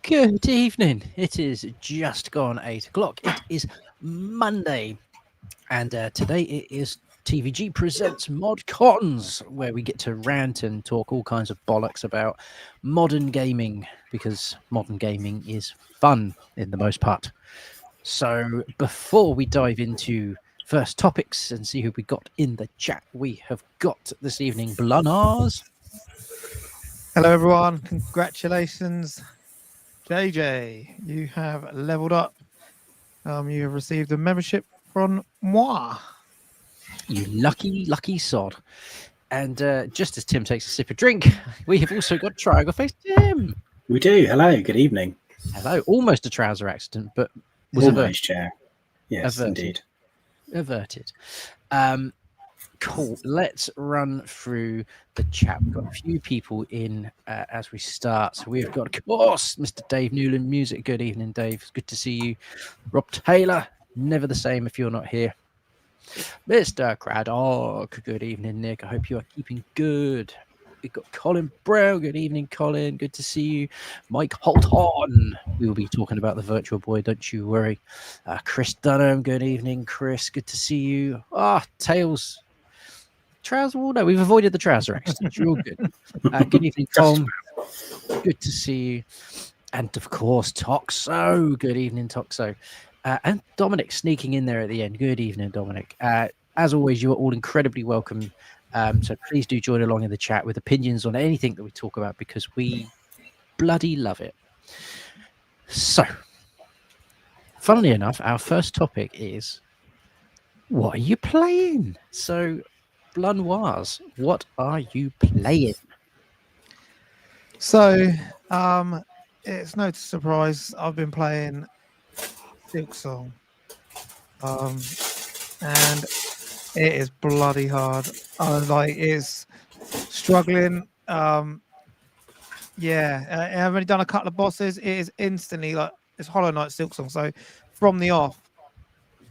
Good evening. It is just gone 8 o'clock. It is Monday, and today it is TVG presents ModCons, where we get to rant and talk all kinds of bollocks about modern gaming, because modern gaming is fun in the most part. So before we dive into first topics and see who we got in the chat, we have got this evening Blunars. Hello everyone, congratulations JJ, you have leveled up. You have received a membership from moi. You lucky sod. And just as Tim takes a sip of drink, we have also got Triangle Face Tim. We do. Hello, good evening. Hello. Almost a trouser accident, but was almost, yeah. Yes, averted. indeed. Averted. Cool. Let's run through the chat. We've got a few people in as we start. So we've got, of course, Mr. Dave Newland Music. Good evening, Dave. It's good to see you. Rob Taylor, never the same if you're not here. Mr. Craddock, good evening, Nick. I hope you are keeping good. We've got Colin Brown. Good evening, Colin. Good to see you. Mike Holton. We will be talking about the Virtual Boy, don't you worry. Chris Dunham. Good evening, Chris. Good to see you. Tails. Trouser. Oh, no, we've avoided the trouser accident. You're all good. Good evening, Tom. Good to see you. And of course, Toxo. Good evening, Toxo. And Dominic sneaking in there at the end. Good evening, Dominic. As always, you are all incredibly welcome. So please do join along in the chat with opinions on anything that we talk about, because we bloody love it. So, funnily enough, our first topic is, what are you playing? So, Blunoise, what are you playing? So, it's no surprise I've been playing Silksong, and it is bloody hard. It's struggling. I've only done a couple of bosses. It is instantly it's Hollow Knight Silksong. So from the off,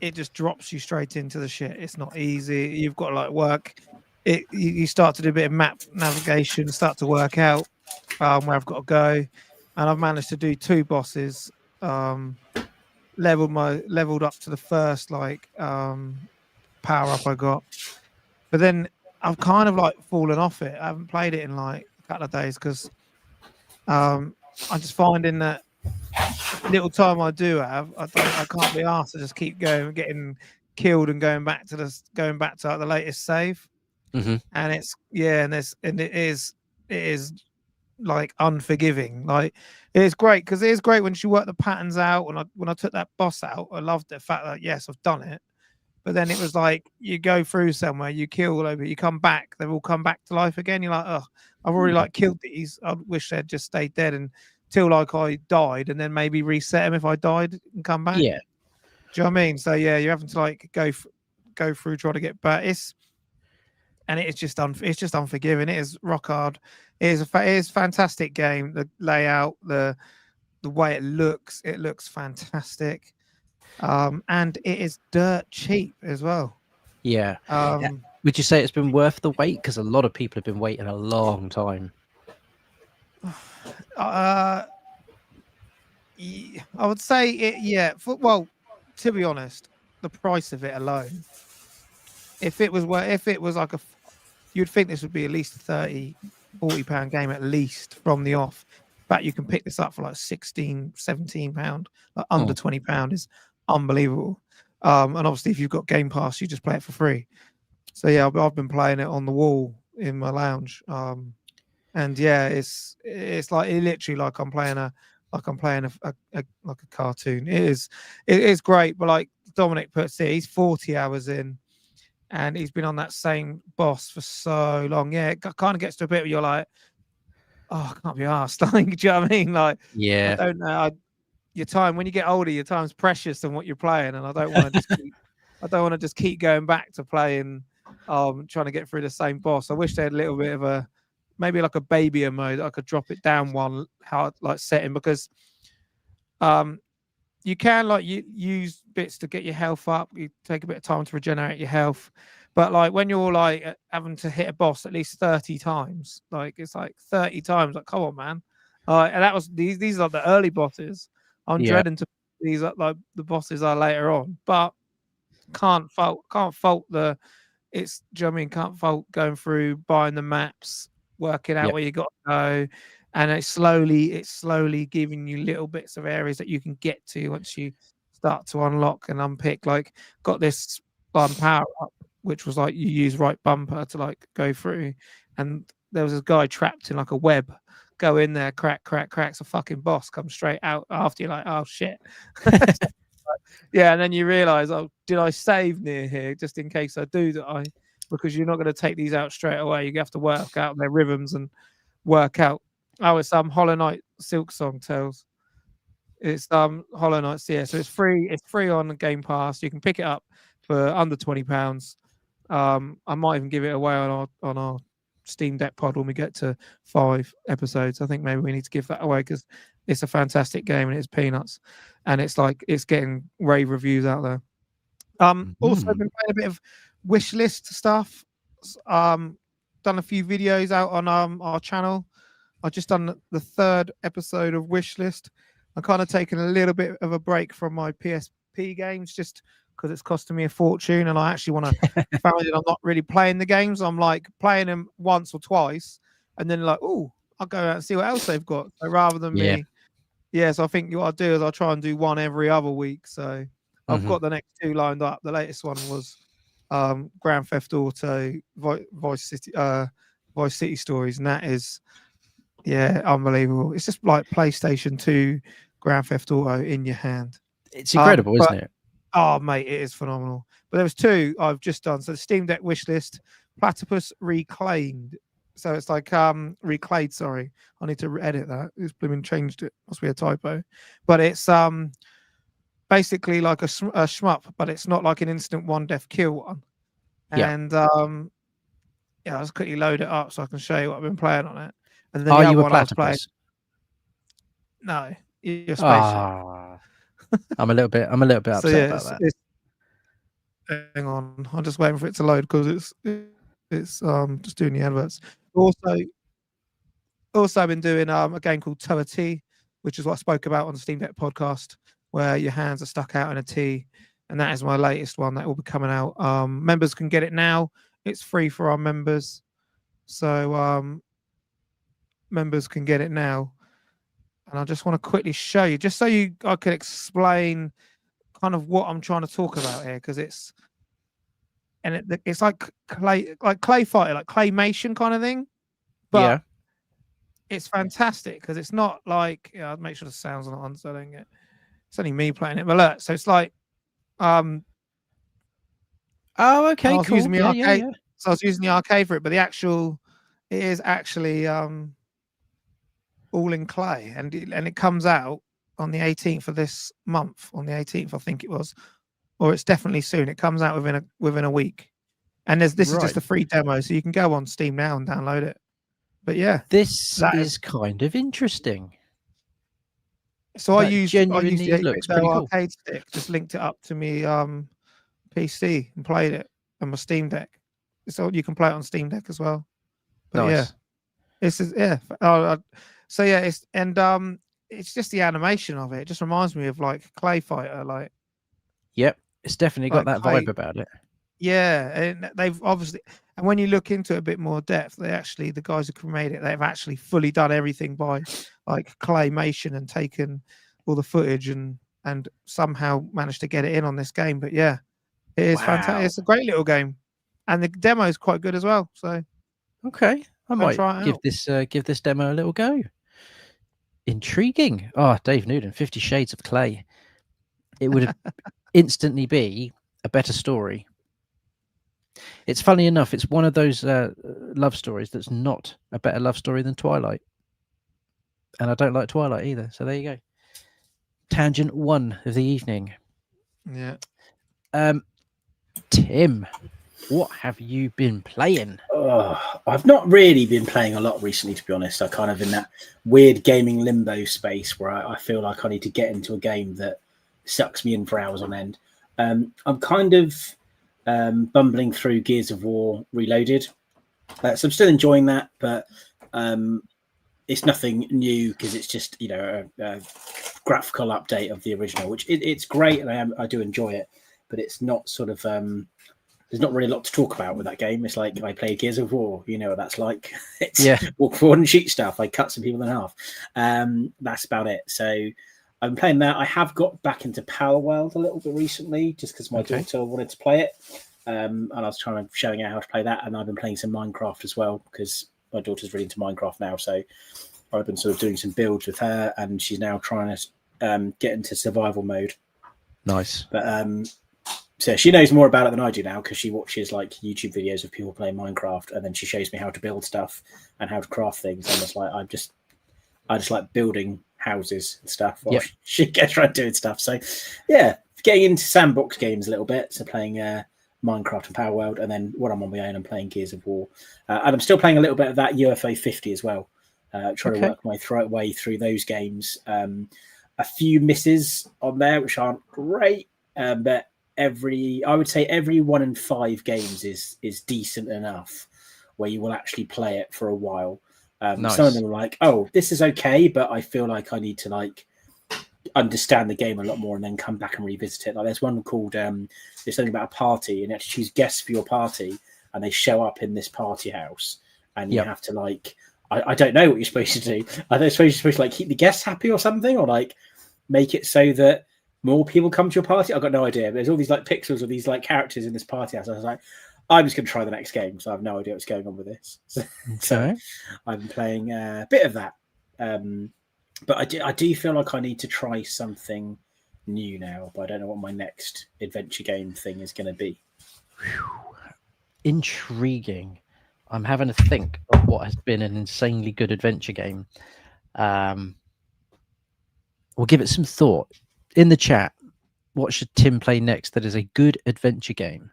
it just drops you straight into the shit. It's not easy. You've got to work. You start to do a bit of map navigation, start to work out where I've got to go, and I've managed to do 2 bosses. Leveled up to the first power up I got, but then I've kind of fallen off it. I haven't played it in a couple of days because I'm just finding that little time I do have, I can't be asked to just keep going, getting killed, and going back to the latest save. Mm-hmm. And it is unforgiving. It is great because it is great when you work the patterns out. When I took that boss out, I loved the fact that yes, I've done it. But then it was you go through somewhere, you kill a bit, you come back, they've all come back to life again. You're like, oh, I've already killed these. I wish they'd just stayed dead until I died, and then maybe reset them if I died and come back. Yeah. Do you know what I mean? So yeah, you're having to go through trying to get back. It's just unforgiving. It is rock hard. It is a fantastic game. The layout, the way it looks fantastic. And it is dirt cheap as well. Yeah. Um, Would you say it's been worth the wait? Because a lot of people have been waiting a long time. I would say it. Yeah. Well, to be honest, the price of it alone. If it was like you'd think this would be at least a 30, 40 pound game at least from the off. But you can pick this up for like 16, 17 pound, like under 20 pound is unbelievable. And obviously if you've got Game Pass, you just play it for free. So yeah, I've been playing it on the wall in my lounge. And yeah, it's like literally like I'm playing a cartoon. It is great, but like Dominic puts it, he's 40 hours in. And he's been on that same boss for so long. Yeah, it kind of gets to a bit where you're like, oh, I can't be asked. Like, do you know what I mean? Like, Yeah. I don't know. Your time when you get older, your time's precious than what you're playing, and I don't want to just keep going back to playing, trying to get through the same boss. I wish they had a little bit of maybe like a baby mode. I could drop it down one setting because, you can like you use bits to get your health up. You take a bit of time to regenerate your health, but like when you're like having to hit a boss at least 30 times, like it's like 30 times. Like, come on, man! And that was these are the early bosses. I'm dreading to these like the bosses are later on, but can't fault the. It's, do you know what I mean? Can't fault going through, buying the maps, working out where you got to go, and it's slowly giving you little bits of areas that you can get to once you start to unlock and unpick. Like, got this power up, which was like you use right bumper to like go through, and there was this guy trapped in like a web. Go in there, cracks a fucking boss, comes straight out after you, like, oh shit. Yeah, and then you realize, oh, did I save near here just in case I do that? Because you're not going to take these out straight away. You have to work out their rhythms and work out. Oh, it's Hollow Knight Silk Song Tales. It's Hollow Knight. Yeah, so it's free. It's free on the Game Pass. You can pick it up for under £20. I might even give it away on our Steam Deck pod when we get to 5 episodes. I think maybe we need to give that away because it's a fantastic game and it's peanuts, and it's getting rave reviews out there. Also been playing a bit of wish list stuff. Done a few videos out on our channel. I've just done the 3rd episode of wish list. I'm kind of taking a little bit of a break from my PSP games just because it's costing me a fortune, and I actually want to find that I'm not really playing the games. I'm like playing them once or twice, and then like, oh, I'll go out and see what else they've got. So rather than me, so I think what I'll do is I'll try and do one every other week. So I've got the next 2 lined up. The latest one was Grand Theft Auto Vice City Stories, and that is unbelievable. It's just like PlayStation 2 Grand Theft Auto in your hand. It's incredible, isn't it? Oh, mate, it is phenomenal. But there was 2 I've just done. So the Steam Deck wish list, Platypus Reclaimed. So it's like Reclaimed, sorry. I need to edit that. It's blooming changed it. Must be a typo. But it's basically like a shmup, but it's not like an instant one death kill one. And I'll just quickly load it up so I can show you what I've been playing on it. And then are you a platypus? No, you're a spaceship. I'm a little bit upset about that. Hang on, I'm just waiting for it to load because it's just doing the adverts. Also I've been doing a game called Toa T, which is what I spoke about on the Steam Deck podcast, where your hands are stuck out in a T, and that is my latest one that will be coming out. Members can get it now. It's free for our members, so members can get it now. And I just want to quickly show you, just so I can explain kind of what I'm trying to talk about here, because it's like clay fighter, like claymation kind of thing, but it's fantastic because it's not like, I'll make sure the sound's not on so I don't get. It's only me playing it, but look, so it's like oh, okay, I was cool. using the arcade. So I was using the arcade for it, but it is actually all in clay, and it comes out on the 18th of this month. On the 18th, I think it was, or it's definitely soon. It comes out within a week, and this is just a free demo, so you can go on Steam now and download it. But yeah, this is kind of interesting. So I used the looks pretty cool. arcade stick, just linked it up to me PC and played it, and my Steam Deck. So you can play it on Steam Deck as well. But Nice. yeah, this is so yeah, it's just the animation of it. It just reminds me of like Clay Fighter, like. Yep, it's definitely got Like that Clay. vibe about it. Yeah, and they've obviously, and when you look into it a bit more depth, the guys who made it, they've actually fully done everything by like claymation and taken all the footage and somehow managed to get it in on this game. But yeah, it is fantastic. Wow. It's a great little game, and the demo is quite good as well. So Okay, I might try it give this demo a little go. Intriguing. Oh, Dave Newland, 50 Shades of Clay. It would instantly be a better story. It's funny enough, it's one of those love stories that's not a better love story than Twilight. And I don't like Twilight either. So there you go. Tangent 1 of the evening. Yeah. Tim, what have you been playing? I've not really been playing a lot recently, to be honest. I'm kind of in that weird gaming limbo space where I feel like I need to get into a game that sucks me in for hours on end. I'm kind of bumbling through Gears of War Reloaded. So I'm still enjoying that, but it's nothing new because it's just, a graphical update of the original, which it's great and I do enjoy it, but it's not sort of there's not really a lot to talk about with that game. It's like I play Gears of War, you know what that's like. It's walk forward and shoot stuff. I cut some people in half. That's about it. So I'm playing that. I have got back into Power World a little bit recently, just because my daughter wanted to play it, and I was showing her how to play that. And I've been playing some Minecraft as well because my daughter's really into Minecraft now. So I've been sort of doing some builds with her, and she's now trying to get into survival mode. Nice. But so she knows more about it than I do now because she watches like YouTube videos of people playing Minecraft, and then she shows me how to build stuff and how to craft things. And it's like I just like building houses and stuff while she gets around doing stuff. So yeah, getting into sandbox games a little bit. So playing Minecraft and Power World, and then when I'm on my own, I'm playing Gears of War, and I'm still playing a little bit of that UFO 50 as well. Trying to work my way through those games. A few misses on there which aren't great, but I would say every 1 in 5 games is decent enough where you will actually play it for a while. Nice. Some of them are like, oh, this is okay, but I feel like I need to like understand the game a lot more and then come back and revisit it. Like there's one called there's something about a party, and you have to choose guests for your party, and they show up in this party house, and you have to like I don't know what you're supposed to do. I think you're supposed to like keep the guests happy or something, or like make it so that more people come to your party. I've got no idea. There's all these like pixels of these like characters in this party house. I was like, I'm just going to try the next game, so I have no idea what's going on with this. So I've been playing a bit of that, but I do feel like I need to try something new now. But I don't know what my next adventure game thing is going to be. Intriguing. I'm having to think of what has been an insanely good adventure game. We'll give it some thought. In the chat, what should Tim play next that is a good adventure game?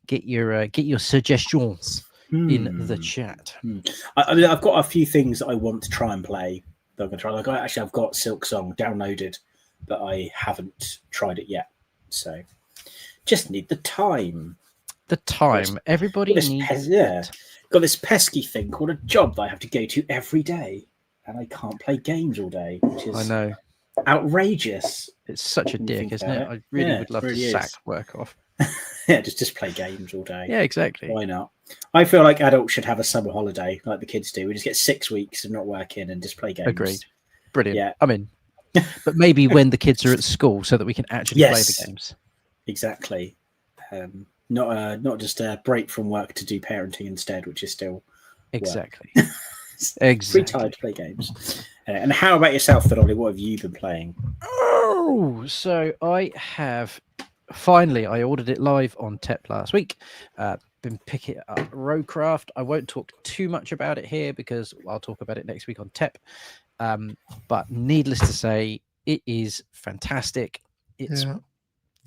Get your suggestions in the chat. I mean, I've got a few things that I want to try and play that I'm going to try. Like I've got Silk Song downloaded, but I haven't tried it yet. So just need the time. Everybody needs got this pesky thing called a job that I have to go to every day, and I can't play games all day, which is outrageous. It's such a dick, isn't it? I really would love to sack work off. Yeah, just play games all day. Yeah, exactly. Why not? I feel like adults should have a summer holiday like the kids do. We just get 6 weeks of not working and just play games. Agreed. Brilliant. Yeah. I'm in. But maybe when the kids are at school so that we can actually play the games. Exactly. Not just a break from work to do parenting instead, which is still exactly. Free time to play games. And how about yourself, then, Ollie? What have you been playing? Oh, so I have finally. I ordered it live on TEP last week. Been picking it up. Roadcraft. I won't talk too much about it here because I'll talk about it next week on TEP. But needless to say, it is fantastic. It's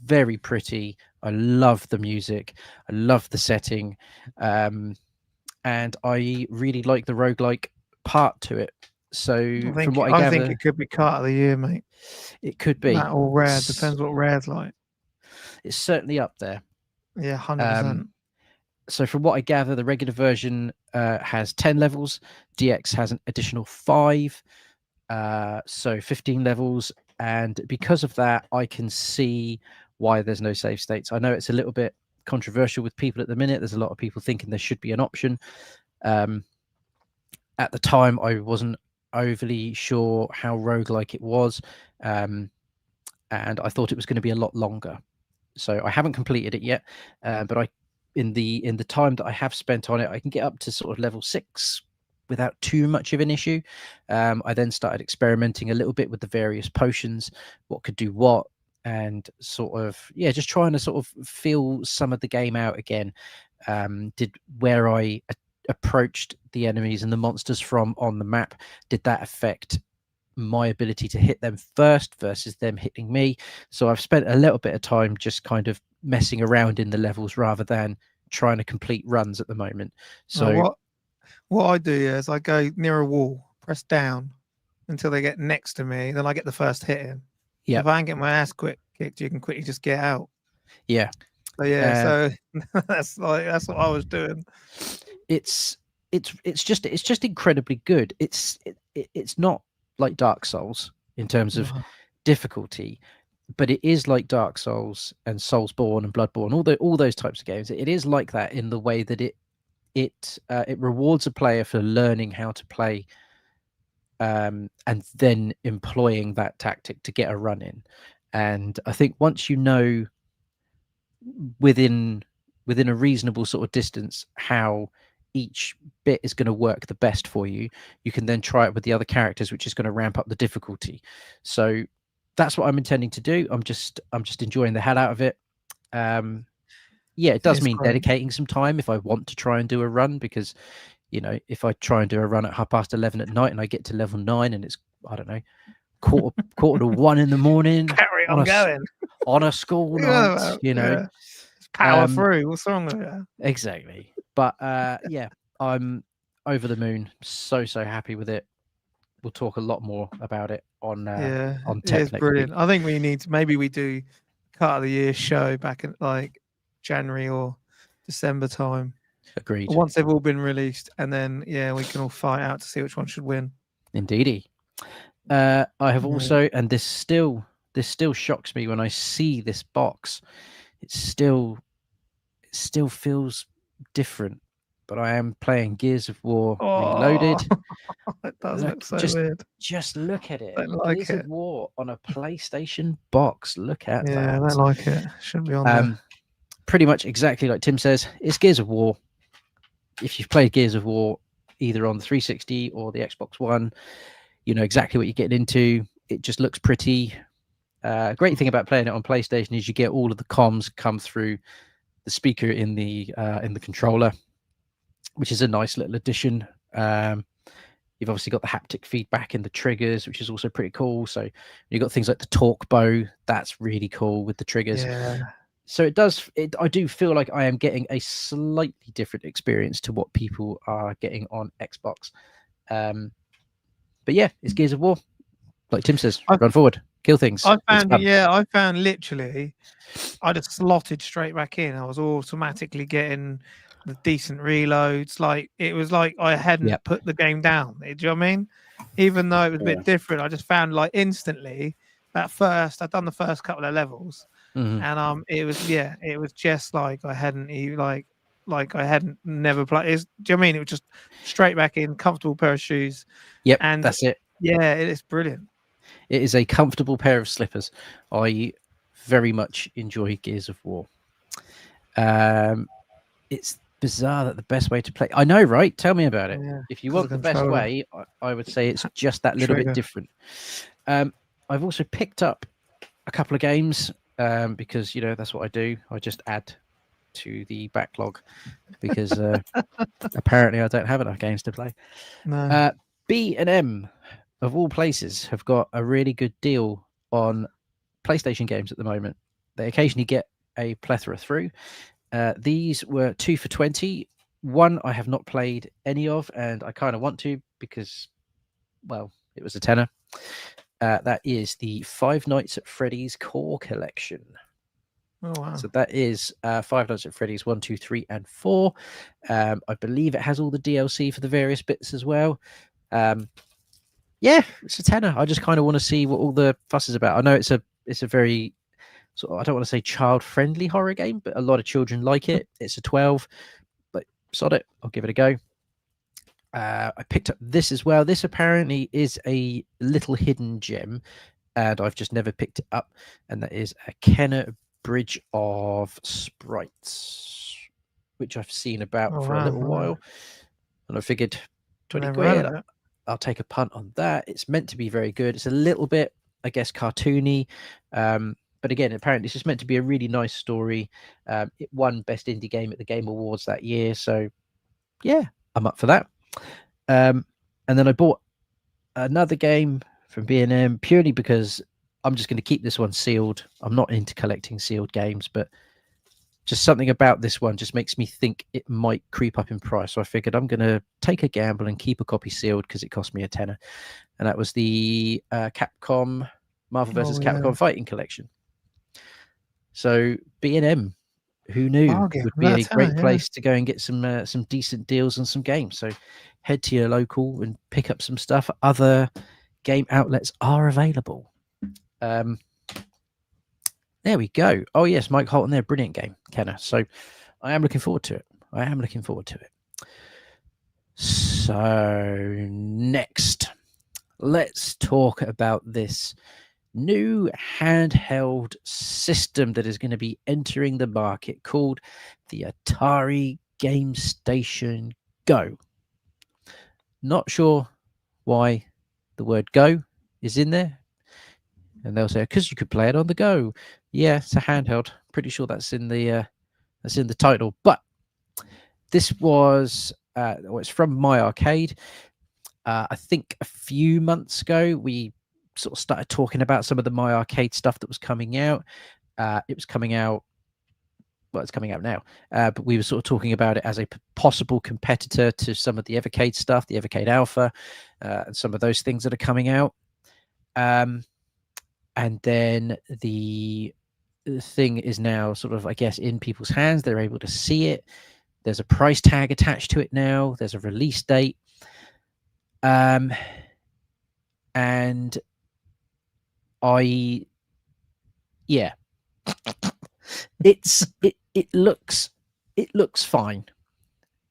very pretty. I love the music. I love the setting. And I really like the roguelike part to it. So from what I gather, I think it could be cart of the year, mate. It could be. That or rare. Depends what rare's like. It's certainly up there. Yeah, 100%. So from what I gather, the regular version has 10 levels. DX has an additional 5, so 15 levels. And because of that, I can see why there's no save states. I know it's a little bit controversial with people at the minute. There's a lot of people thinking there should be an option. At the time, I wasn't overly sure how roguelike it was, and I thought it was going to be a lot longer. So I haven't completed it yet, but in the time that I have spent on it, I can get up to sort of level 6 without too much of an issue. I then started experimenting a little bit with the various potions, what could do what, and sort of just trying to sort of feel some of the game out again. Did where I approached the enemies and the monsters from on the map, did that affect my ability to hit them first versus them hitting me? So I've spent a little bit of time just kind of messing around in the levels rather than trying to complete runs at the moment. So what I do is I go near a wall, press down until they get next to me, then I get the first hit in. Yeah. If I can get my ass kicked, you can quickly just get out. Yeah. So that's what I was doing. It's just incredibly good. It's not like Dark Souls in terms of difficulty, but it is like Dark Souls and Soulsborne and Bloodborne, all those types of games. It is like that in the way that it rewards a player for learning how to play, and then employing that tactic to get a run in. And I think once you know within a reasonable sort of distance how each bit is going to work the best for you, you can then try it with the other characters, which is going to ramp up the difficulty. So that's what I'm intending to do. I'm just enjoying the hell out of it. It does mean dedicating some time if I want to try and do a run, because if I try and do a run at 11:30 at night and I get to level 9 and it's, I don't know, quarter to 1 in the morning, carry on going on a school night, power through. What's wrong with that? Exactly. But I'm over the moon. So happy with it. We'll talk a lot more about it on on Tech. It's brilliant. I think maybe we do cut of the year show back in like January or December time. Agreed. Once they've all been released, and then we can all fight out to see which one should win. Indeedy. I have also, and this still shocks me when I see this box. It still feels different, but I am playing Gears of War Reloaded. It does look so weird. Just look at it. Like Gears of War on a PlayStation box. Look at that. Yeah, I don't like it. Shouldn't be on there. Pretty much exactly like Tim says. It's Gears of War. If you've played Gears of War either on the 360 or the Xbox One, you know exactly what you're getting into. It just looks pretty. Great thing about playing it on PlayStation is you get all of the comms come through the speaker in the controller, which is a nice little addition. You've obviously got the haptic feedback in the triggers, which is also pretty cool. So you've got things like the torque bow. That's really cool with the triggers. Yeah. So I do feel like I am getting a slightly different experience to what people are getting on Xbox. But yeah, it's Gears of War. Like Tim says, run forward, kill things. I found literally, I just slotted straight back in. I was automatically getting the decent reloads. Like it was like I hadn't put the game down. Do you know what I mean? Even though it was a bit different, I just found like instantly I'd done the first couple of levels, and it was just like I hadn't even like I hadn't never played. Do you know what I mean? It was just straight back in, comfortable pair of shoes. Yep, and that's it. Yeah, it is brilliant. It is a comfortable pair of slippers. I very much enjoy Gears of War. It's bizarre that the best way to play. I know, right? Tell me about it. Yeah, if you want the best way, I would say it's just that little bit different. I've also picked up a couple of games because that's what I do. I just add to the backlog because apparently I don't have enough games to play. No. B&M of all places have got a really good deal on PlayStation games at the moment. They occasionally get a plethora through. These were 2 for $20. One I have not played any of, and I kind of want to because, well, it was a tenner. That is the Five Nights at Freddy's Core Collection. Oh wow. So that is Five Nights at Freddy's 1, 2, 3, and 4. I believe it has all the DLC for the various bits as well. Yeah, it's a tenner. I just kind of want to see what all the fuss is about. I know it's a very sort of, I don't want to say child-friendly horror game, but a lot of children like it. It's a 12, but sod it, I'll give it a go. I picked up this as well. This apparently is a little hidden gem, and I've just never picked it up. And that is a Kenner Bridge of Sprites, which I've seen about for a little while. And I figured 20 quid, I'll take a punt on that. It's meant to be very good. It's a little bit, I guess, cartoony. But again, apparently it's just meant to be a really nice story. It won Best Indie Game at the Game Awards that year. So, yeah, I'm up for that. And then I bought another game from B&M purely because I'm just going to keep this one sealed. I'm not into collecting sealed games, but just something about this one just makes me think it might creep up in price. So I figured I'm going to take a gamble and keep a copy sealed because it cost me a tenner. And that was the Capcom Marvel vs. Capcom Fighting Collection. So B&M, who knew, would be a great place to go and get some decent deals on some games. So head to your local and pick up some stuff. Other game outlets are available. There we go. Oh yes, Mike Holton there, brilliant game, Kenner. So I am looking forward to it. So next, let's talk about this new handheld system that is going to be entering the market called the Atari Game Station Go. Not sure why the word Go is in there. And they'll say, because you could play it on the go. Yeah, it's a handheld. Pretty sure that's in the title. But this was it's from My Arcade. I think a few months ago we sort of started talking about some of the My Arcade stuff that was coming out. It was coming out. Well, it's coming out now. But we were sort of talking about it as a possible competitor to some of the Evercade stuff, the Evercade Alpha, and some of those things that are coming out. And then the thing is now sort of, I guess, in people's hands. They're able to see it. There's a price tag attached to it now. There's a release date. And yeah, it looks fine.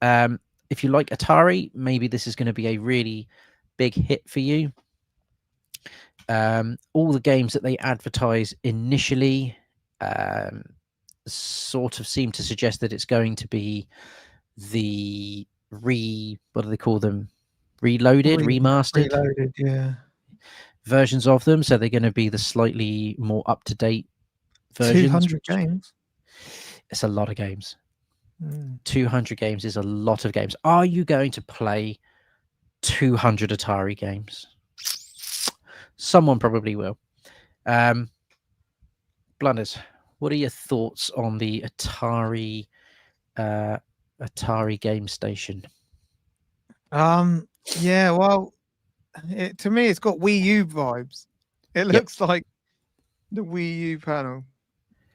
If you like Atari, maybe this is going to be a really big hit for you. All the games that they advertise initially sort of seem to suggest that it's going to be the what do they call them? Remastered versions of them. So they're going to be the slightly more up-to-date versions. 200 games. It's a lot of games. 200 games is a lot of games. Are you going to play 200 Atari games? Someone probably will. Blunders, what are your thoughts on the Atari Game Station? Yeah, well, to me, it's got Wii U vibes. It looks like the Wii U panel.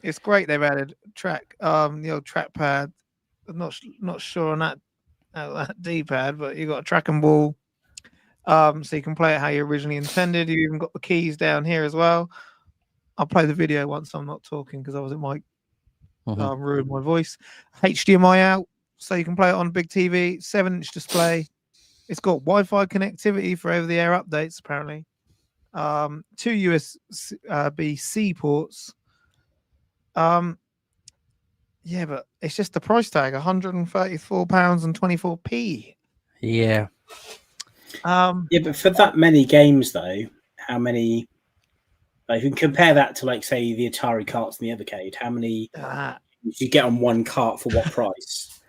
It's great. They've added the old trackpad. I'm not sure on that D-pad, but you got a track and ball. So you can play it how you originally intended. You even got the keys down here as well. I'll play the video once I'm not talking because I was at my ruined my voice. HDMI out, so you can play it on a big TV. 7-inch display. It's got Wi-Fi connectivity for over-the-air updates. Apparently, 2 USB-C ports. Yeah, but it's just the price tag, £134.24. Yeah. Yeah, but for that many games, though, how many? Like, you can compare that to, like, say, the Atari carts and the Evercade. How many you get on one cart for what price?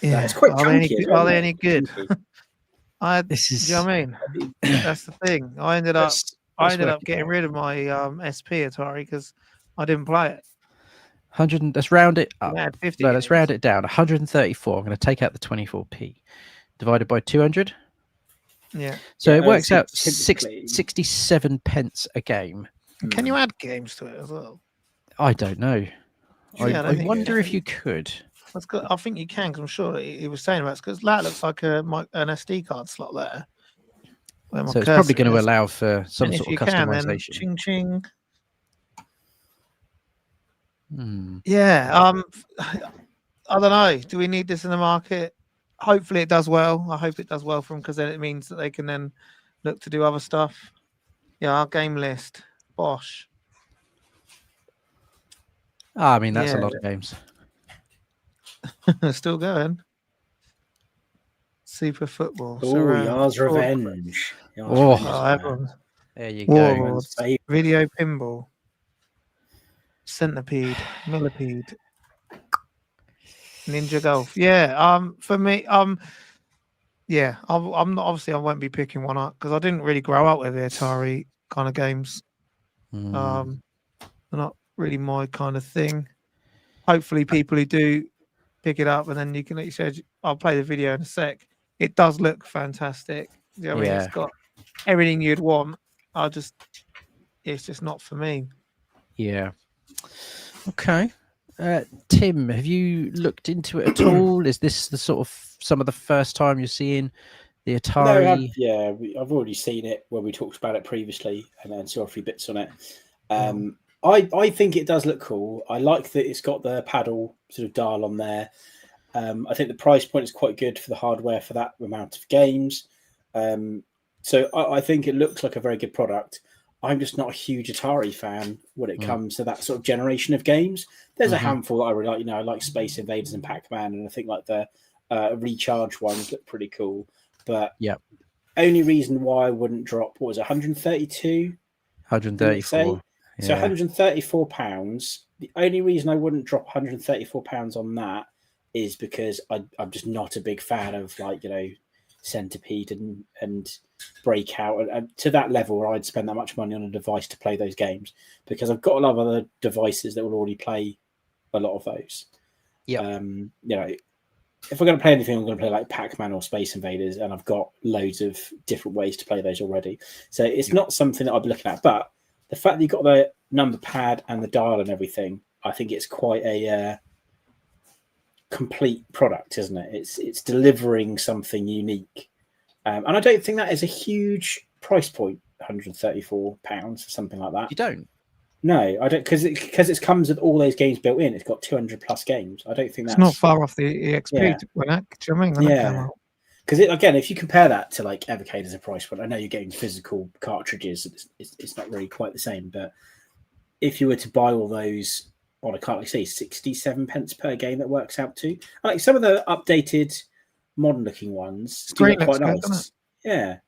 Yeah, it's quite chunky. Are they any good? Do you know what I mean? That's the thing. I ended up getting rid of my SP Atari because I didn't play it. 100. Let's round it up. Let's round it down. 134. I'm going to take out the 24p divided by 200. Yeah. So it works out 67 pence a game. Can you add games to it as well? I don't know. Yeah, I don't I think wonder if you could. That's good. I think you can, because I'm sure he was saying about it, because that looks like an SD card slot there. Where my So it's probably cursor going to is. allow for some And if sort of you can, then customization. ching ching. Hmm. Yeah. I don't know. Do we need this in the market? Hopefully it does well. I hope it does well for them, because then it means that they can then look to do other stuff. Yeah, our game list. Bosh. I mean, that's a Yeah. lot of games. Still going. Super football. Oh, surround, Yar's fraud, Revenge. Yar's Oh. Revenge is Oh, bad. everyone's There you War go. Everyone's Lords, favourite. Video Pinball, Centipede, Millipede, Ninja Golf. Yeah. For me, yeah, I'm not, obviously I won't be picking one up, because I didn't really grow up with the Atari kind of games. Hmm. They're not really my kind of thing. Hopefully, people who do pick it up, and then you can, like you said, I'll play the video in a sec. It does look fantastic. You know what I mean? It's Yeah. got everything you'd want. It's just not for me. Yeah. Okay. Tim, have you looked into it at all? Is this the sort of some of the first time you're seeing the No, Atari? I've already seen it when we talked about it previously, and then saw a few bits on it. I think it does look cool. I like that it's got the paddle sort of dial on there. I think the price point is quite good for the hardware for that amount of games. So I think it looks like a very good product. I'm just not a huge Atari fan when it comes to that sort of generation of games. There's a handful that I really like. I like Space Invaders and Pac-Man, and I think like the Recharge ones look pretty cool. But only reason why I wouldn't drop, what was it, 132? 134. So £134. The only reason I wouldn't drop £134 on that is because I'm just not a big fan of, like, Centipede and Breakout, and to that level where I'd spend that much money on a device to play those games, because I've got a lot of other devices that will already play a lot of those. Yeah. If I'm going to play anything, I'm going to play like Pac-Man or Space Invaders, and I've got loads of different ways to play those already. So it's not something that I'd be looking at. But the fact that you've got the number pad and the dial and everything, I think it's quite a complete product, isn't it? It's delivering something unique. And I don't think that is a huge price point, £134 or something like that. You don't? No, I don't, because it comes with all those games built in. It's got 200 plus games. I don't think It's that's not far off the EXP. Yeah. When that, do you know what I mean? When that came Yeah, out. because again, if you compare that to like Evercade as a price point, I know you're getting physical cartridges. It's not really quite the same. But if you were to buy all those on a cart, like say 67 pence per game, that works out to, like some of the updated, modern looking ones do look quite Good, nice. Yeah,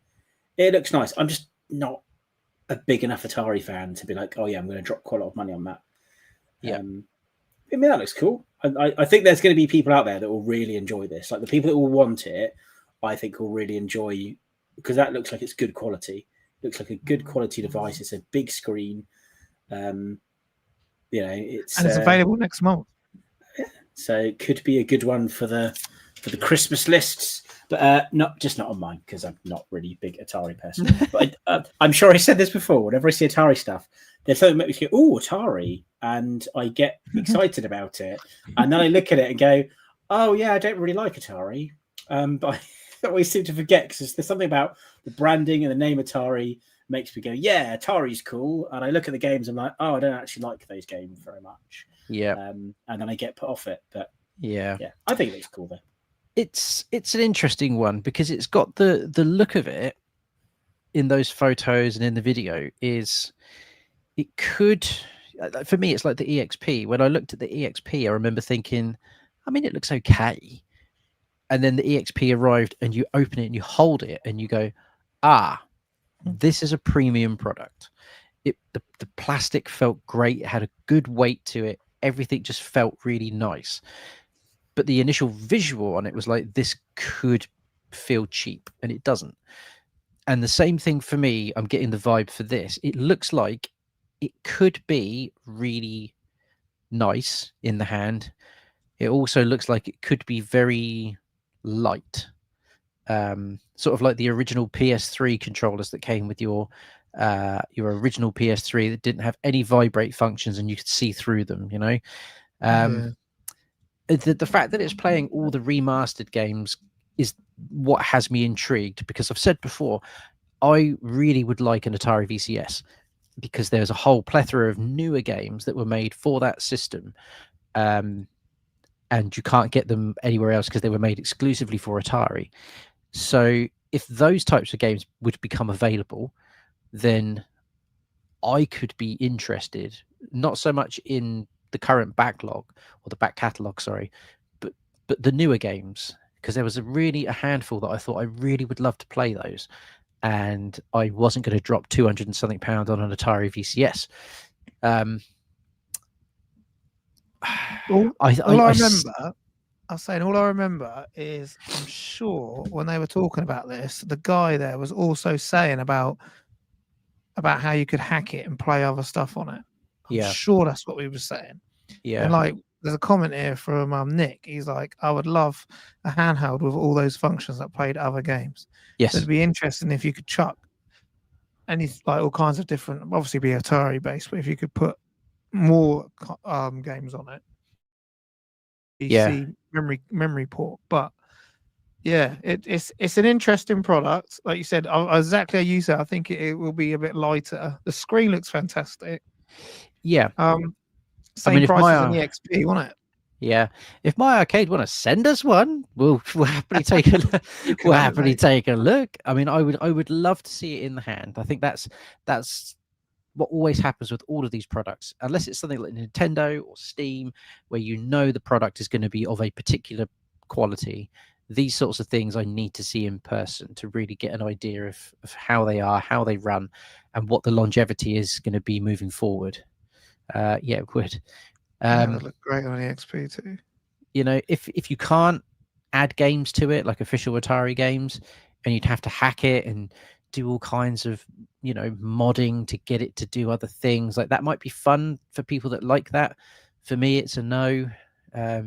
it looks nice. I'm just not a big enough Atari fan to be like, oh yeah, I'm going to drop quite a lot of money on that. Yeah. I mean, that looks cool. I think there's going to be people out there that will really enjoy this. Like the people that will want it, I think will really enjoy, because that looks like it's good quality. Looks like a good quality device. It's a big screen. It's available next month. So it could be a good one for the Christmas lists, but not on mine, because I'm not really a big Atari person. But I'm sure I said this before. Whenever I see Atari stuff, there's something that makes me go, "Oh, Atari," and I get excited about it. And then I look at it and go, "Oh yeah, I don't really like Atari." But I always seem to forget, because there's something about the branding and the name Atari makes me go, "Yeah, Atari's cool." And I look at the games, and I'm like, "Oh, I don't actually like those games very much." Yeah. And then I get put off it. But yeah, I think it looks cool though. It's an interesting one, because it's got the look of it in those photos and in the video is, it could, for me, it's like the EXP. When I looked at the EXP, I remember thinking, I mean, it looks okay. And then the EXP arrived, and you open it and you hold it and you go, this is a premium product. The plastic felt great. It had a good weight to it. Everything just felt really nice. But the initial visual on it was like, this could feel cheap, and it doesn't. And the same thing for me, I'm getting the vibe for this. It looks like it could be really nice in the hand. It also looks like it could be very light. Sort of like the original PS3 controllers that came with your original PS3 that didn't have any vibrate functions, and you could see through them, The fact that it's playing all the remastered games is what has me intrigued, because I've said before, I really would like an Atari VCS, because there's a whole plethora of newer games that were made for that system, and you can't get them anywhere else because they were made exclusively for Atari. So if those types of games would become available, then I could be interested, not so much in the current backlog or the back catalogue, sorry, but the newer games, because there was a handful that I thought I really would love to play those, and I wasn't going to drop 200 and something pound on an Atari VCS. All I remember is, I'm sure when they were talking about this, the guy there was also saying about how you could hack it and play other stuff on it. I'm sure that's what we were saying. Yeah. And like, there's a comment here from Nick. He's like, I would love a handheld with all those functions that played other games. Yes. So it'd be interesting if you could chuck any, like, all kinds of different, obviously be Atari based, but if you could put more games on it. PC memory port. But yeah, it's an interesting product. Like you said, exactly how you said, I think it will be a bit lighter. The screen looks fantastic. Yeah. Same price as an EXP, wasn't it? Yeah. If My Arcade want to send us one, we'll happily take a look. Take a look. I mean, I would love to see it in the hand. I think that's what always happens with all of these products, unless it's something like Nintendo or Steam, where you know the product is going to be of a particular quality. These sorts of things I need to see in person to really get an idea of how they are, how they run, and what the longevity is going to be moving forward. Yeah, it would. That would look great on EXP too. You know, if you can't add games to it, like official Atari games, and you'd have to hack it and do all kinds of, you know, modding to get it to do other things, like that might be fun for people that like that. For me, it's a no,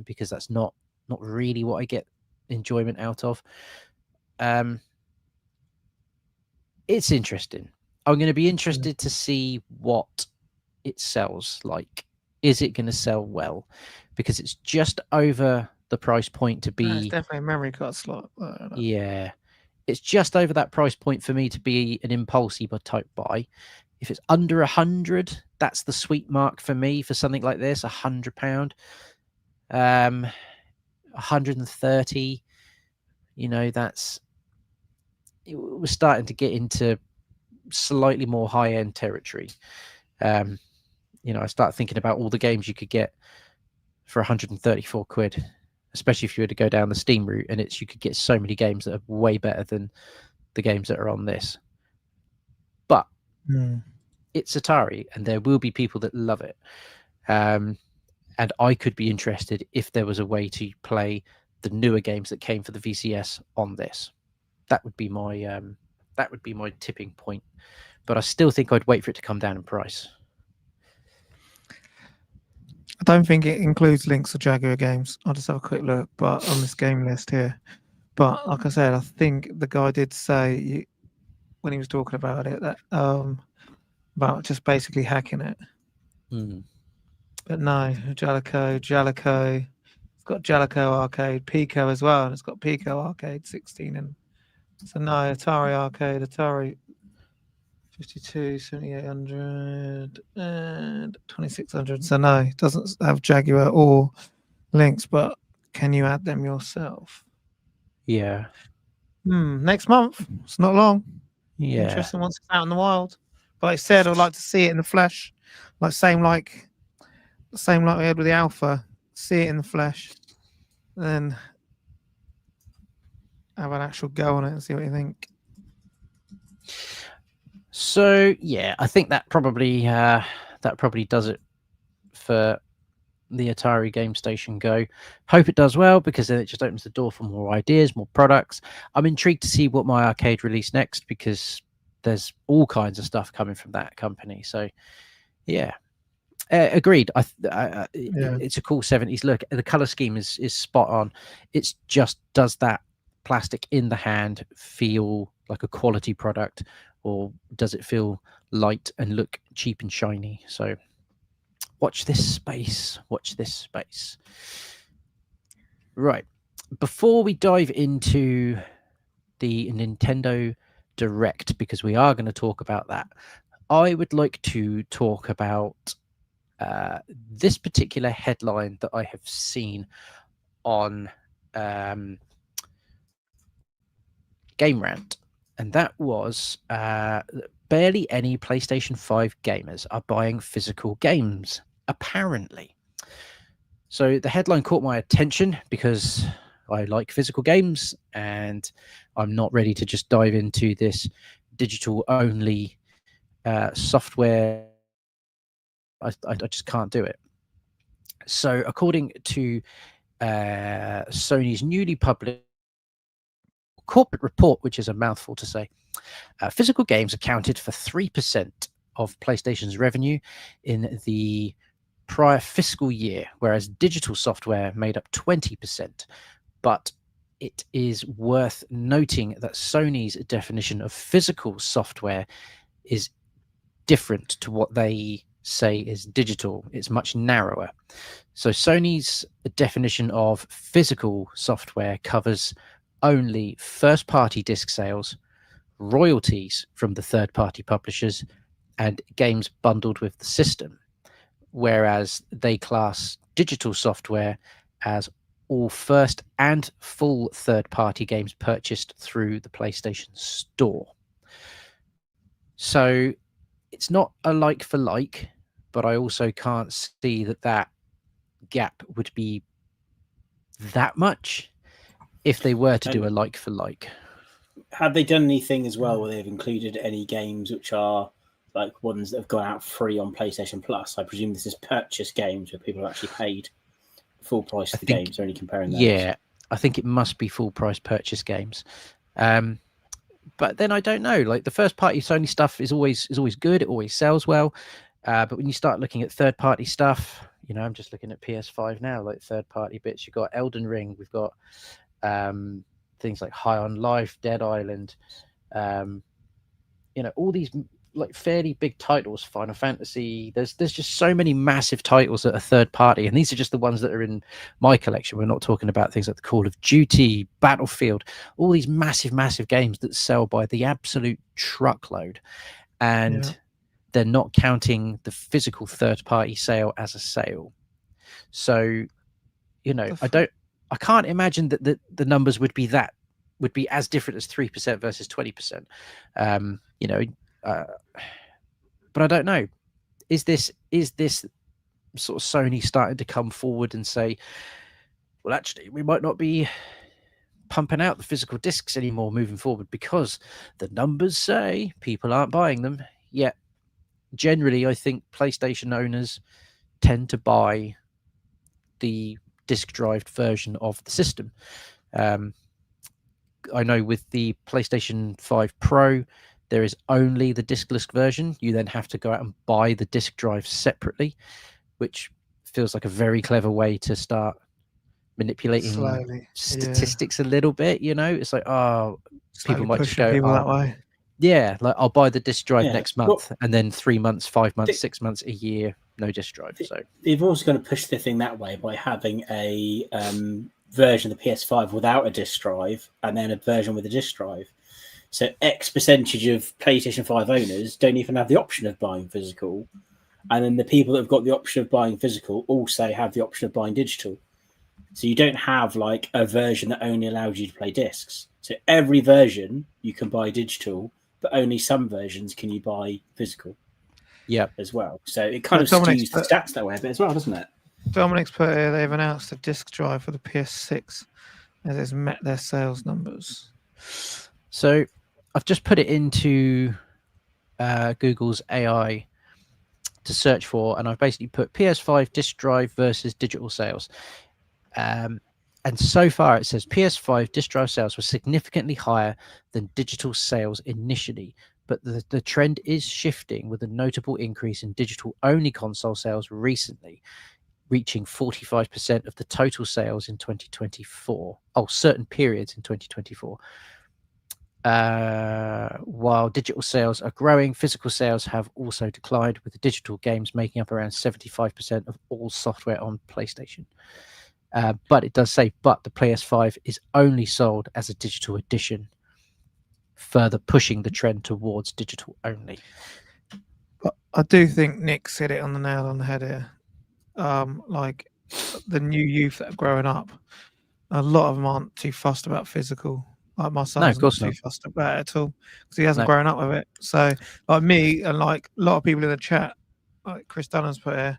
because that's not really what I get enjoyment out of. It's interesting. I'm going to be interested to see what it sells like. Is it going to sell well? Because it's just over the price point to be. It's definitely a memory card slot. Yeah, it's just over that price point for me to be an impulsive type buy. If it's under 100, that's the sweet mark for me for something like this. £100, 130. You know, we're starting to get into slightly more high-end territory. You know, I start thinking about all the games you could get for 134 quid, especially if you were to go down the Steam route, and you could get so many games that are way better than the games that are on this. But it's Atari, and there will be people that love it. And I could be interested if there was a way to play the newer games that came for the VCS on this. That would be my tipping point. But I still think I'd wait for it to come down in price. I don't think it includes links to Jaguar games. I'll just have a quick look, but on this game list here. But like I said, I think the guy did say when he was talking about it that about just basically hacking it. But no, Jalico. It's got Jalico Arcade, Pico as well, and it's got Pico Arcade 16. And so no, Atari Arcade, Atari 52, 7800, and 2600. So no, it doesn't have Jaguar or links, but can you add them yourself? Yeah. Next month. It's not long. Yeah. Interesting once it's out in the wild. But like I said, I'd like to see it in the flesh. Like same like we had with the Alpha. See it in the flesh. Then have an actual go on it and see what you think. So yeah, I think that probably does it for the Atari Game Station Go. Hope it does well, because then it just opens the door for more ideas, more products. I'm intrigued to see what My Arcade release next, because there's all kinds of stuff coming from that company. So yeah, agreed. It's a cool 70s look. The color scheme is spot on. It's just, does that plastic in the hand feel like a quality product, or does it feel light and look cheap and shiny? So Watch this space. Watch this space. Right. Before we dive into the Nintendo Direct, because we are going to talk about that, I would like to talk about this particular headline that I have seen on Game Rant, and that was barely any PlayStation 5 gamers are buying physical games, apparently. So the headline caught my attention because I like physical games, and I'm not ready to just dive into this digital only software. I just can't do it. So according to Sony's newly published corporate report, which is a mouthful to say, physical games accounted for 3% of PlayStation's revenue in the prior fiscal year, whereas digital software made up 20%. But it is worth noting that Sony's definition of physical software is different to what they say is digital. It's much narrower. So Sony's definition of physical software covers only first-party disc sales, royalties from the third-party publishers, and games bundled with the system, whereas they class digital software as all first and full third-party games purchased through the PlayStation Store. So it's not a like for like, but I also can't see that gap would be that much if they were to do a like for like. Have they done anything as well where they've included any games which are like ones that have gone out free on PlayStation Plus? I presume this is purchase games where people have actually paid full price for the games. They're only comparing those. Yeah, I think it must be full price purchase games. But then I don't know. Like the first party Sony stuff is always good. It always sells well. But when you start looking at third party stuff, you know, I'm just looking at PS5 now, like third party bits. You've got Elden Ring. We've got things like High on Life, Dead Island. You know, all these like fairly big titles, Final Fantasy. There's just so many massive titles that are third party, and these are just the ones that are in my collection. We're not talking about things like the Call of Duty, Battlefield, all these massive games that sell by the absolute truckload, and they're not counting the physical third party sale as a sale. So, you know, I can't imagine that the numbers would be as different as 3% versus 20%. You know, but I don't know. Is this sort of Sony starting to come forward and say, well, actually, we might not be pumping out the physical discs anymore moving forward because the numbers say people aren't buying them yet? Generally, I think PlayStation owners tend to buy the disc-drive version of the system. I know with the PlayStation 5 Pro, there is only the discless version. You then have to go out and buy the disc drive separately, which feels like a very clever way to start manipulating statistics a little bit. You know, it's like, oh, people might just go that way. Yeah, like I'll buy the disc drive next month, and then 3 months, 5 months, 6 months, a year, no disc drive. So they've also going to push the thing that way by having a version of the PS5 without a disc drive, and then a version with a disc drive. So X percentage of PlayStation 5 owners don't even have the option of buying physical. And then the people that have got the option of buying physical also have the option of buying digital. So you don't have like a version that only allows you to play discs. So every version you can buy digital, but only some versions can you buy physical. Yeah, as well. So it kind of skews the stats that way a bit as well, doesn't it? Dominic's put here, they've announced a disc drive for the PS6 as it's met their sales numbers. So I've just put it into Google's AI to search for, and I've basically put PS5 disc drive versus digital sales. And so far it says PS5 disc drive sales were significantly higher than digital sales initially, but the trend is shifting with a notable increase in digital-only console sales recently, reaching 45% of the total sales in 2024. Oh, certain periods in 2024. While digital sales are growing, physical sales have also declined, with the digital games making up around 75% of all software on PlayStation. But it does say, but the PS5 is only sold as a digital edition, further pushing the trend towards digital only. But I do think Nick's hit it on the nail on the head here. Like the new youth that are growing up, a lot of them aren't too fussed about physical. Like my son's not course too not. fussed about it at all because he hasn't No. grown up with it. So, like me and like a lot of people in the chat, like Chris Dunnan's put here,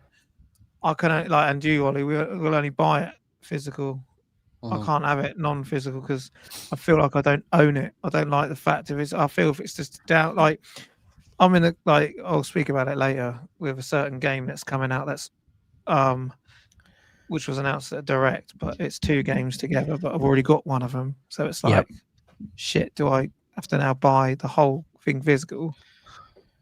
I can like, and you, Ollie, we'll only buy it physical. I Mhm. can't have it non-physical because I feel like I don't own it. I don't like the fact of it. I feel if it's just down, like I'm in the like I'll speak about it later with a certain game that's coming out that's which was announced at Direct, but it's 2 games together, but I've already got one of them. So it's Yep. like shit, do I have to now buy the whole thing physical?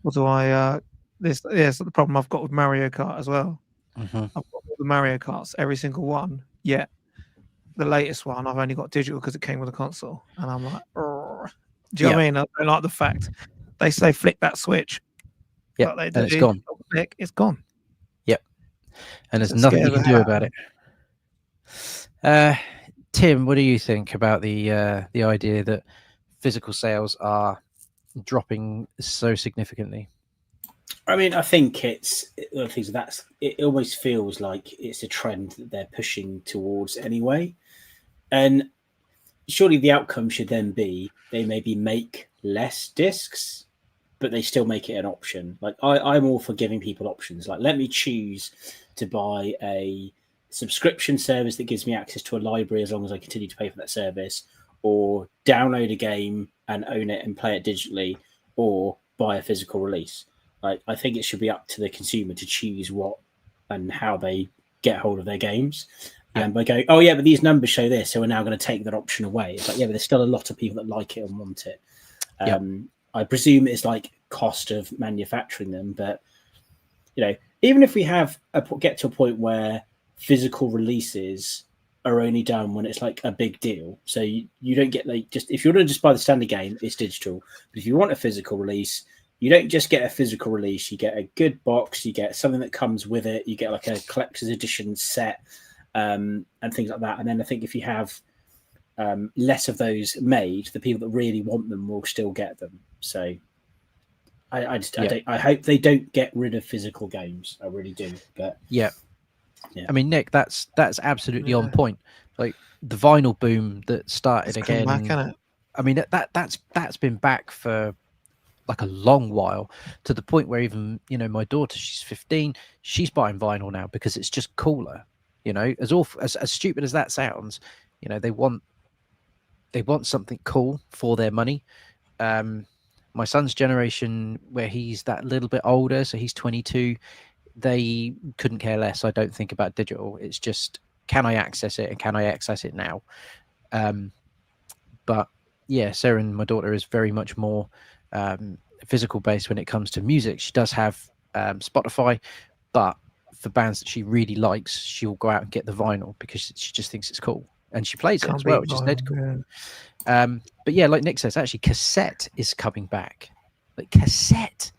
Or do I this the problem I've got with Mario Kart as well. Mhm. I've got all the Mario Karts, every single one, yet the latest one I've only got digital because it came with a console. And I'm like, "Urgh." Do you know what I mean? I don't like the fact they say flick that switch. Yep. But they And it's do. gone. Flick, it's gone. And there's So nothing scares you can the do hell about out it. Tim, what do you think about the idea that physical sales are dropping so significantly? I mean, I think it's one of the things that's it almost feels like it's a trend that they're pushing towards anyway. And surely the outcome should then be they maybe make less discs, but they still make it an option. Like I'm all for giving people options. Like let me choose to buy a subscription service that gives me access to a library as long as I continue to pay for that service, or download a game and own it and play it digitally, or buy a physical release. Like I think it should be up to the consumer to choose what and how they get hold of their games. Yeah. And by going, oh yeah, but these numbers show this, so we're now going to take that option away. It's like, yeah, but there's still a lot of people that like it and want it. I presume it's like cost of manufacturing them, but you know, even if we get to a point where physical releases are only done when it's like a big deal, so you don't get like just if you want to just buy the standard game, it's digital. But if you want a physical release, you don't just get a physical release. You get a good box, you get something that comes with it, you get like a collector's edition set, and things like that. And then I think if you have less of those made, the people that really want them will still get them. So I hope they don't get rid of physical games. I really do. But yeah. I mean, Nick, that's absolutely on Yeah. point. Like the vinyl boom that started It's come again. back, innit? I mean, that's been back for like a long while, to the point where even my daughter, she's 15, she's buying vinyl now because it's just cooler. As awful as stupid as that sounds, they want something cool for their money. My son's generation, where he's that little bit older, so he's 22, they couldn't care less, I don't think, about digital. It's just, can I access it, and can I access it now? But yeah, Sarah, my daughter, is very much more physical based when it comes to music. She does have Spotify, but for bands that she really likes, she'll go out and get the vinyl because she just thinks it's cool, and she plays it as well, which is dead cool. But yeah, like Nick says, actually cassette is coming back. Like cassette,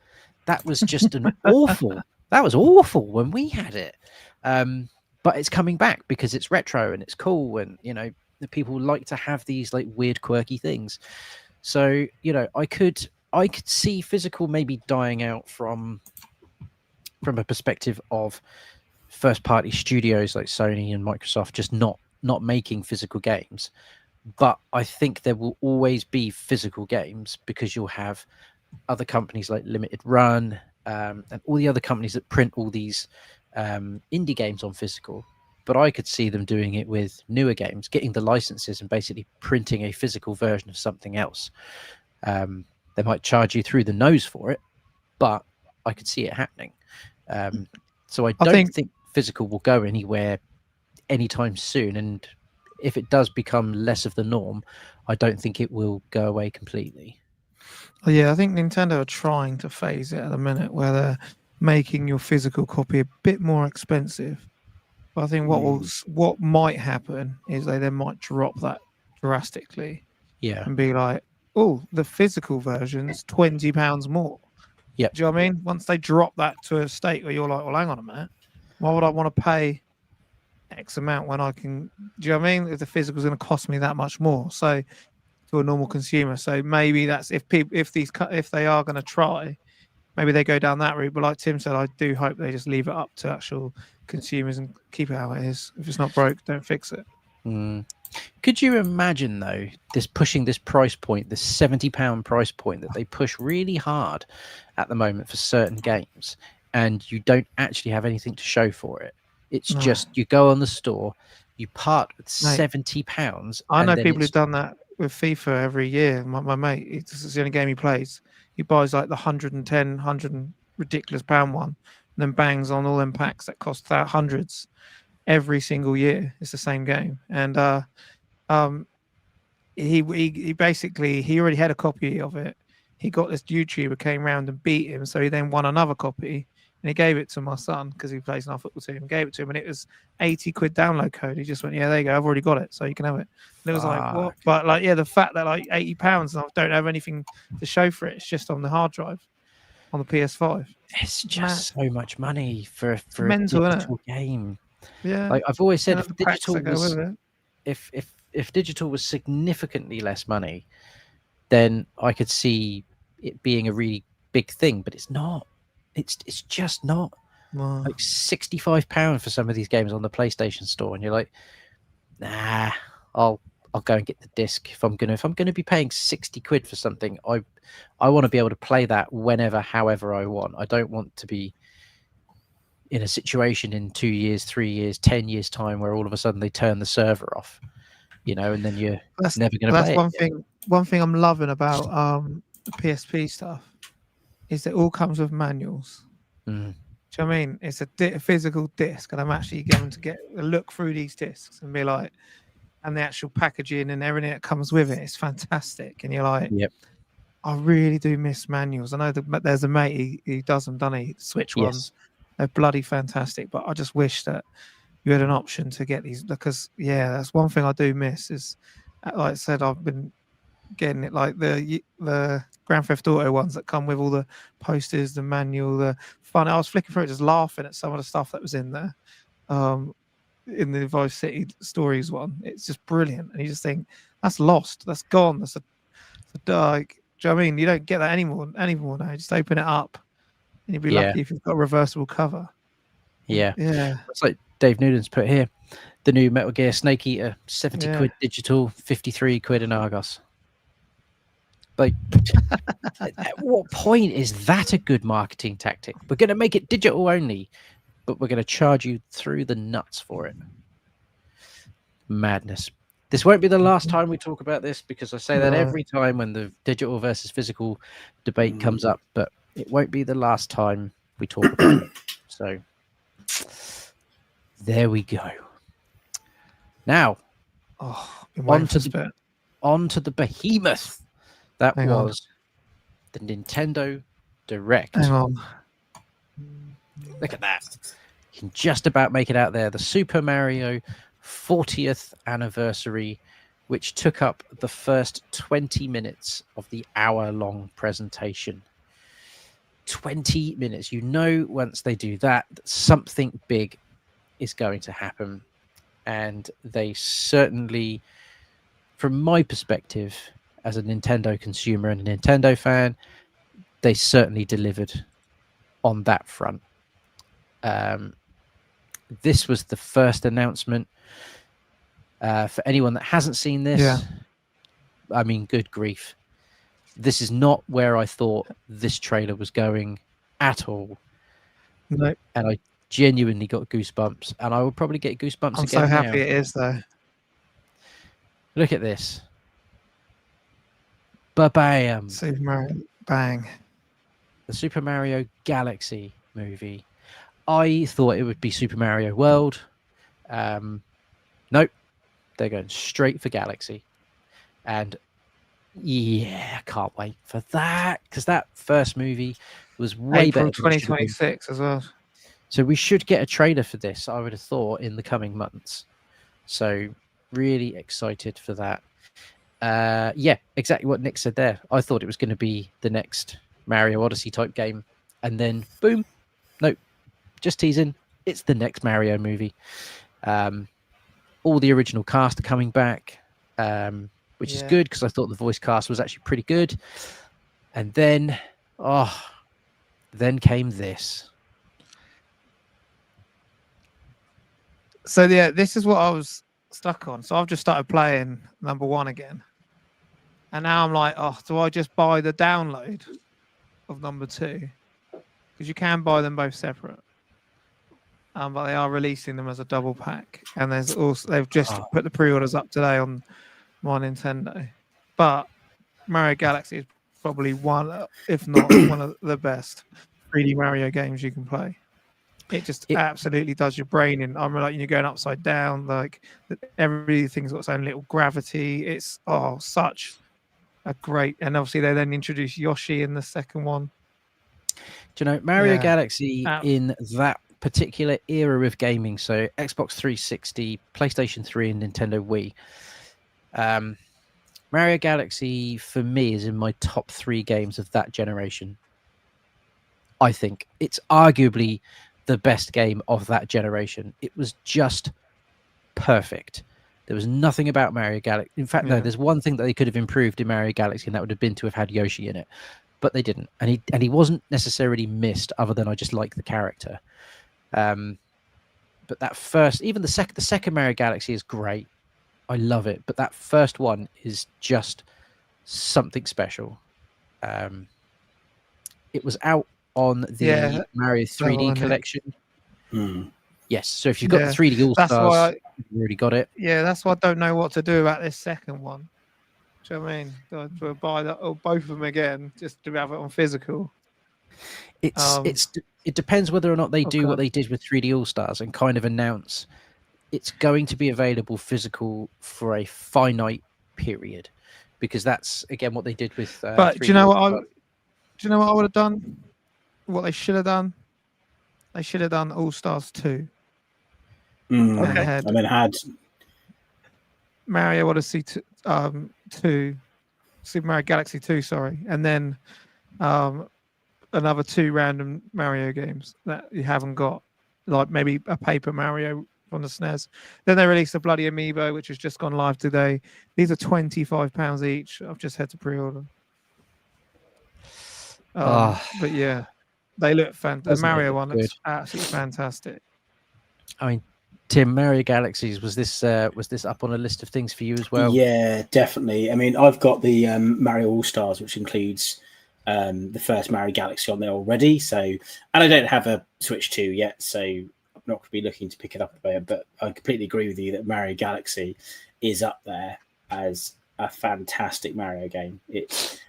that was just an that was awful when we had it, but it's coming back because it's retro and it's cool, and the people like to have these like weird quirky things. So I could see physical maybe dying out from a perspective of first party studios like Sony and Microsoft just not making physical games. But I think there will always be physical games because you'll have other companies like Limited Run and all the other companies that print all these indie games on physical. But I could see them doing it with newer games, getting the licenses and basically printing a physical version of something else. They might charge you through the nose for it, but I could see it happening. So I don't think physical will go anywhere anytime soon. And if it does become less of the norm, I don't think it will go away completely. Yeah, I think Nintendo are trying to phase it at the minute, where they're making your physical copy a bit more expensive. But I think what might happen is they then might drop that drastically. Yeah. And be like, oh, the physical version's £20 more. Yep. Do you know what I mean? Once they drop that to a state where you're like, well, hang on a minute, why would I want to pay X amount when I can? Do you know what I mean? If the physical's going to cost me that much more, so to a normal consumer, so maybe that's if they are going to try, maybe they go down that route. But like Tim said, I do hope they just leave it up to actual consumers and keep it how it is. If it's not broke, don't fix it. Could you imagine though pushing this price point, this £70 price point that they push really hard at the moment for certain games, and you don't actually have anything to show for it? It's just you go on the store, you part with £70. I know people who've done that with FIFA every year. My mate, this is the only game he plays. He buys like the 110, 100 ridiculous pound one, and then bangs on all them packs that cost hundreds every single year. It's the same game, and he basically he already had a copy of it. He got this YouTuber came round and beat him, so he then won another copy, and he gave it to my son because he plays in our football team. Gave it to him, and it was 80 quid download code. He just went, "Yeah, there you go. I've already got it, so you can have it." And it was like, what? But like, yeah, the fact that like £80 and I don't have anything to show for it. It's just on the hard drive on the PS5. It's just so much money for mental, a digital game. Yeah, like I've always said, if digital was significantly less money, then I could see it being a really big thing. But it's not. It's just not. Wow. Like £65 for some of these games on the PlayStation Store, and you're like, nah, I'll go and get the disc if I'm gonna be paying 60 quid for something. I want to be able to play that whenever, however I want. I don't want to be in a situation in 2 years, 3 years, 10 years time where all of a sudden they turn the server off, and then you're never going to play it. One thing I'm loving about the PSP stuff is it all comes with manuals. Do you know what I mean? It's a physical disc, and I'm actually going to get a look through these discs and be like, and the actual packaging and everything that comes with it is fantastic. And you're like, yep. I really do miss manuals. I know that there's a mate he does them, doesn't he? Switch ones. They're bloody fantastic, but I just wish that you had an option to get these, because that's one thing I do miss is, like I said, I've been getting it like the Grand Theft Auto ones that come with all the posters, the manual, the fun. I was flicking through it, just laughing at some of the stuff that was in there. In the Vice City Stories one, it's just brilliant, and you just think that's lost, that's gone, that's a dark. Do you know what I mean? You don't get that anymore now. Just open it up, and you'd be lucky if you've got a reversible cover. Yeah. It's like Dave Newland's put here, the new Metal Gear Snake Eater, 70 quid digital, 53 quid in Argos. Like, at what point is that a good marketing tactic? We're going to make it digital only, but we're going to charge you through the nuts for it. Madness. This won't be the last time we talk about this, because I say that every time when the digital versus physical debate comes up, but it won't be the last time we talk about it. So there we go. Now, on to the behemoth that was the Nintendo Direct. Hang on. Look at that. You can just about make it out there. The Super Mario 40th anniversary, which took up the first 20 minutes of the hour-long presentation. 20 minutes. Once they do that, something big is going to happen. And they certainly, from my perspective, as a Nintendo consumer and a Nintendo fan, they certainly delivered on that front. This was the first announcement. For anyone that hasn't seen this, I mean, good grief. This is not where I thought this trailer was going at all. No. And I genuinely got goosebumps, and I will probably get goosebumps I'm again. so happy now. It is, though. Look at this. Ba-bam. Super Mario. Bang. The Super Mario Galaxy movie. I thought it would be Super Mario World. Nope. They're going straight for Galaxy. And I can't wait for that, because that first movie was way April better. 2026 as well. So we should get a trailer for this, I would have thought, in the coming months. So really excited for that. Yeah, exactly what Nick said there. I thought it was going to be the next Mario Odyssey type game, and then boom, nope, just teasing. It's the next Mario movie. All the original cast are coming back, which is good because I thought the voice cast was actually pretty good. And then, then came this. So yeah, this is what I was stuck on. So I've just started playing number 1 again, and now I'm like, oh, do I just buy the download of number 2? Because you can buy them both separate. But they are releasing them as a double pack, and there's also they've just put the pre-orders up today on my Nintendo. But Mario Galaxy is probably one, if not one of the best 3D Mario games you can play. It just absolutely does your brain in. I'm like, you're going upside down, like everything's got its own little gravity. It's such a great, and obviously they then introduced Yoshi in the second one. Do you know Mario Galaxy in that particular era of gaming? So Xbox 360, PlayStation 3, and Nintendo Wii. Mario Galaxy for me is in my top 3 games of that generation. I think it's arguably the best game of that generation. It was just perfect. There was nothing about Mario Galaxy. In fact, no, there's one thing that they could have improved in Mario Galaxy, and that would have been to have had Yoshi in it. But they didn't. And he wasn't necessarily missed, other than I just like the character. But that first, even the second Mario Galaxy is great. I love it. But that first one is just something special. It was out on the Mario 3D collection. Yes, so if you've got the 3D All-Stars, you've already got it. Yeah, that's why I don't know what to do about this second one. Do you know what I mean? Do I buy that or both of them again just to have it on physical? It depends whether or not they do what they did with 3D All-Stars and kind of announce it's going to be available physical for a finite period, because that's again what they did with. But do you know what I would have done? What they should have done? They should have done All-Stars 2. And then had Mario Odyssey 2, Super Mario Galaxy 2, sorry, and then another 2 random Mario games that you haven't got, like maybe a Paper Mario on the SNES. Then they released a bloody Amiibo, which has just gone live today. These are £25 each. I've just had to pre-order. But yeah, they look fantastic. The Mario one looks absolutely fantastic. I mean, Tim, Mario Galaxies, was this up on a list of things for you as well? Yeah, definitely. I mean, I've got the Mario All-Stars, which includes the first Mario Galaxy on there already. So, and I don't have a Switch 2 yet, so I'm not going to be looking to pick it up there. But I completely agree with you that Mario Galaxy is up there as a fantastic Mario game. It's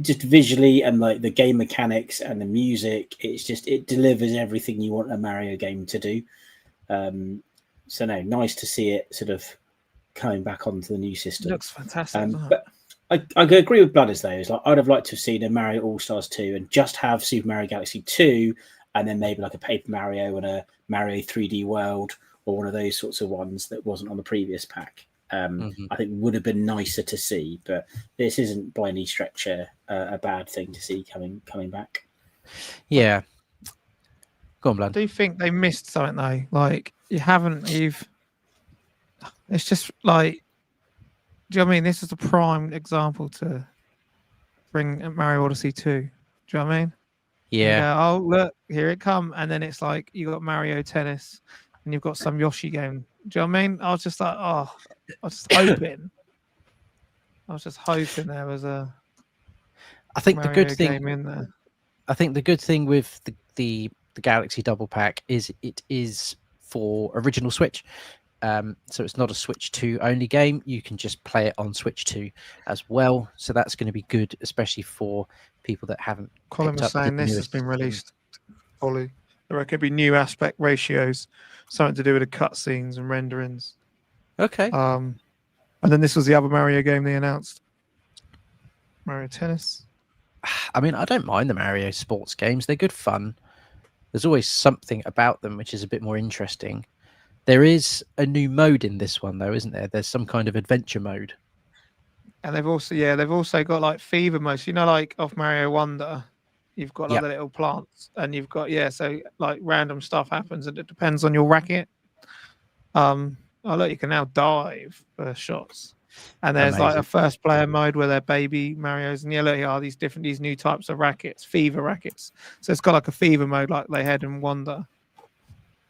just visually and like the game mechanics and the music, it delivers everything you want a Mario game to do. So no, nice to see it sort of coming back onto the new system. It looks fantastic. But I agree with Blooders though. It's like I'd have liked to have seen a Mario All-Stars 2 and just have Super Mario Galaxy 2 and then maybe like a Paper Mario and a Mario 3D World or one of those sorts of ones that wasn't on the previous pack. I think would have been nicer to see, but this isn't by any stretch a bad thing to see coming back. Yeah. Go on, Blood. Do you think they missed something though? Like it's just like, do you know what I mean? This is a prime example to bring Mario Odyssey 2. Do you know what I mean? Yeah. Oh, look, here it come. And then it's like you got Mario Tennis and you've got some Yoshi game. Do you know what I mean? I was just like, I was just hoping there was a I think Mario the good thing game in there. I think the good thing with the Galaxy Double Pack is it is for original Switch. So it's not a Switch 2 only game. You can just play it on Switch 2 as well. So that's going to be good, especially for people that haven't. Colin was saying this has been released fully. There could be new aspect ratios, something to do with the cutscenes and renderings. Okay. And then this was the other Mario game they announced. Mario Tennis. I mean, I don't mind the Mario sports games. They're good fun. There's always something about them which is a bit more interesting. There is a new mode in this one, though, isn't there? There's some kind of adventure mode. And they've also got like fever modes. You know, like off Mario Wonder, you've got like Yep. the little plants, and you've got so like random stuff happens, and it depends on your racket. Oh look, you can now dive for shots, and there's like a Amazing. first player mode where they're baby Marios, and look, here are these new types of rackets, fever rackets. So it's got like a fever mode, like they had in Wonder.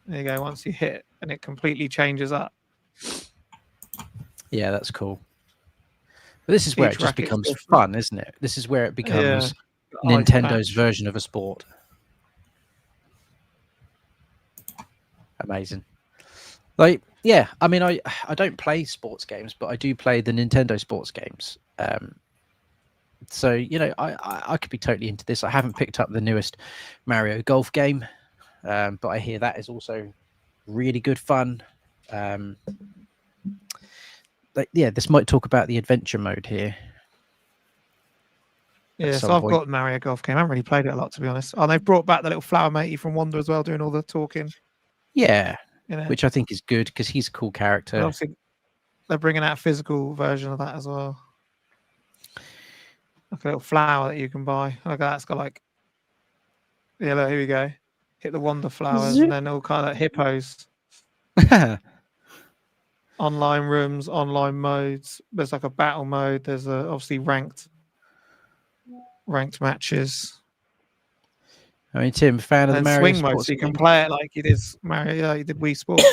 There you go. Once you hit, and it completely changes up. Yeah, that's cool. But this is where Each it just racket's becomes different. fun, isn't it? This is where it becomes Ice Nintendo's patch. version of a sport. Amazing. Like, yeah, I mean, I don't play sports games, but I do play the Nintendo sports games. So, you know, I could be totally into this. I haven't picked up the newest Mario Golf game, but I hear that is also really good fun. Like, yeah, this might talk about the adventure mode here. Yeah, some so I've point. got Mario Golf game. I haven't really played it a lot, to be honest. Oh, they've brought back the little flower matey from Wonder as well, doing all the talking. Yeah, You know, which I think is good because he's a cool and character. obviously they're bringing out a physical version of that as well. Like a little flower that you can buy. Look at that. It's got like, look, here we go. Hit the Wonder flowers, and then all kind of hippos. Online rooms, online modes. There's like a battle mode. There's obviously ranked matches. I mean, Tim, fan of the And Mario swing mode, sports so you can game? play it like you did Mario, you did Wii Sports.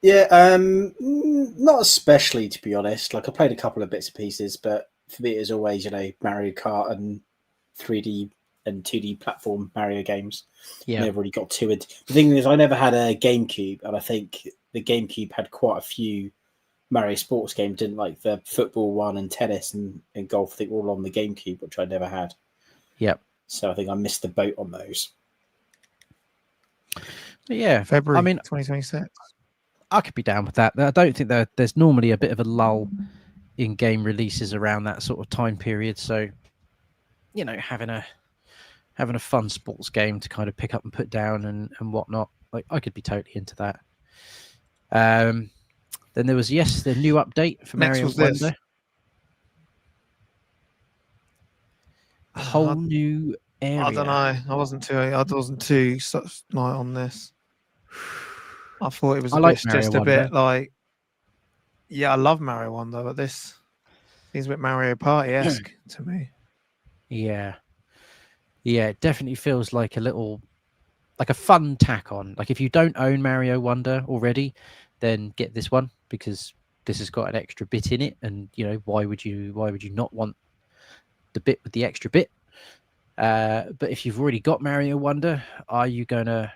Yeah, not especially, to be honest. Like, I played a couple of bits and pieces, but for me, it was always, Mario Kart and 3D and 2D platform Mario games. Yeah. Never really got too into. The thing is, I never had a GameCube, and I think the GameCube had quite a few Mario sports games, didn't like the football one and tennis and golf. I think all on the GameCube, which I never had. Yep. So I think I missed the boat on those. But yeah, February, I mean, 2026. I could be down with that. I don't think there's normally a bit of a lull in game releases around that sort of time period. So, you know, having a fun sports game to kind of pick up and put down and whatnot, like I could be totally into that. Then there was the new update for Next Mario was this. Wonder. A whole new area. I don't know. I wasn't too such light on this. I thought it was just a bit like, I love Mario Wonder, but this seems a bit Mario Party-esque to me. Yeah, it definitely feels like a fun tack on. Like, if you don't own Mario Wonder already, then get this one because this has got an extra bit in it, and you know, why would you not want the bit with the extra bit? But if you've already got Mario Wonder, are you gonna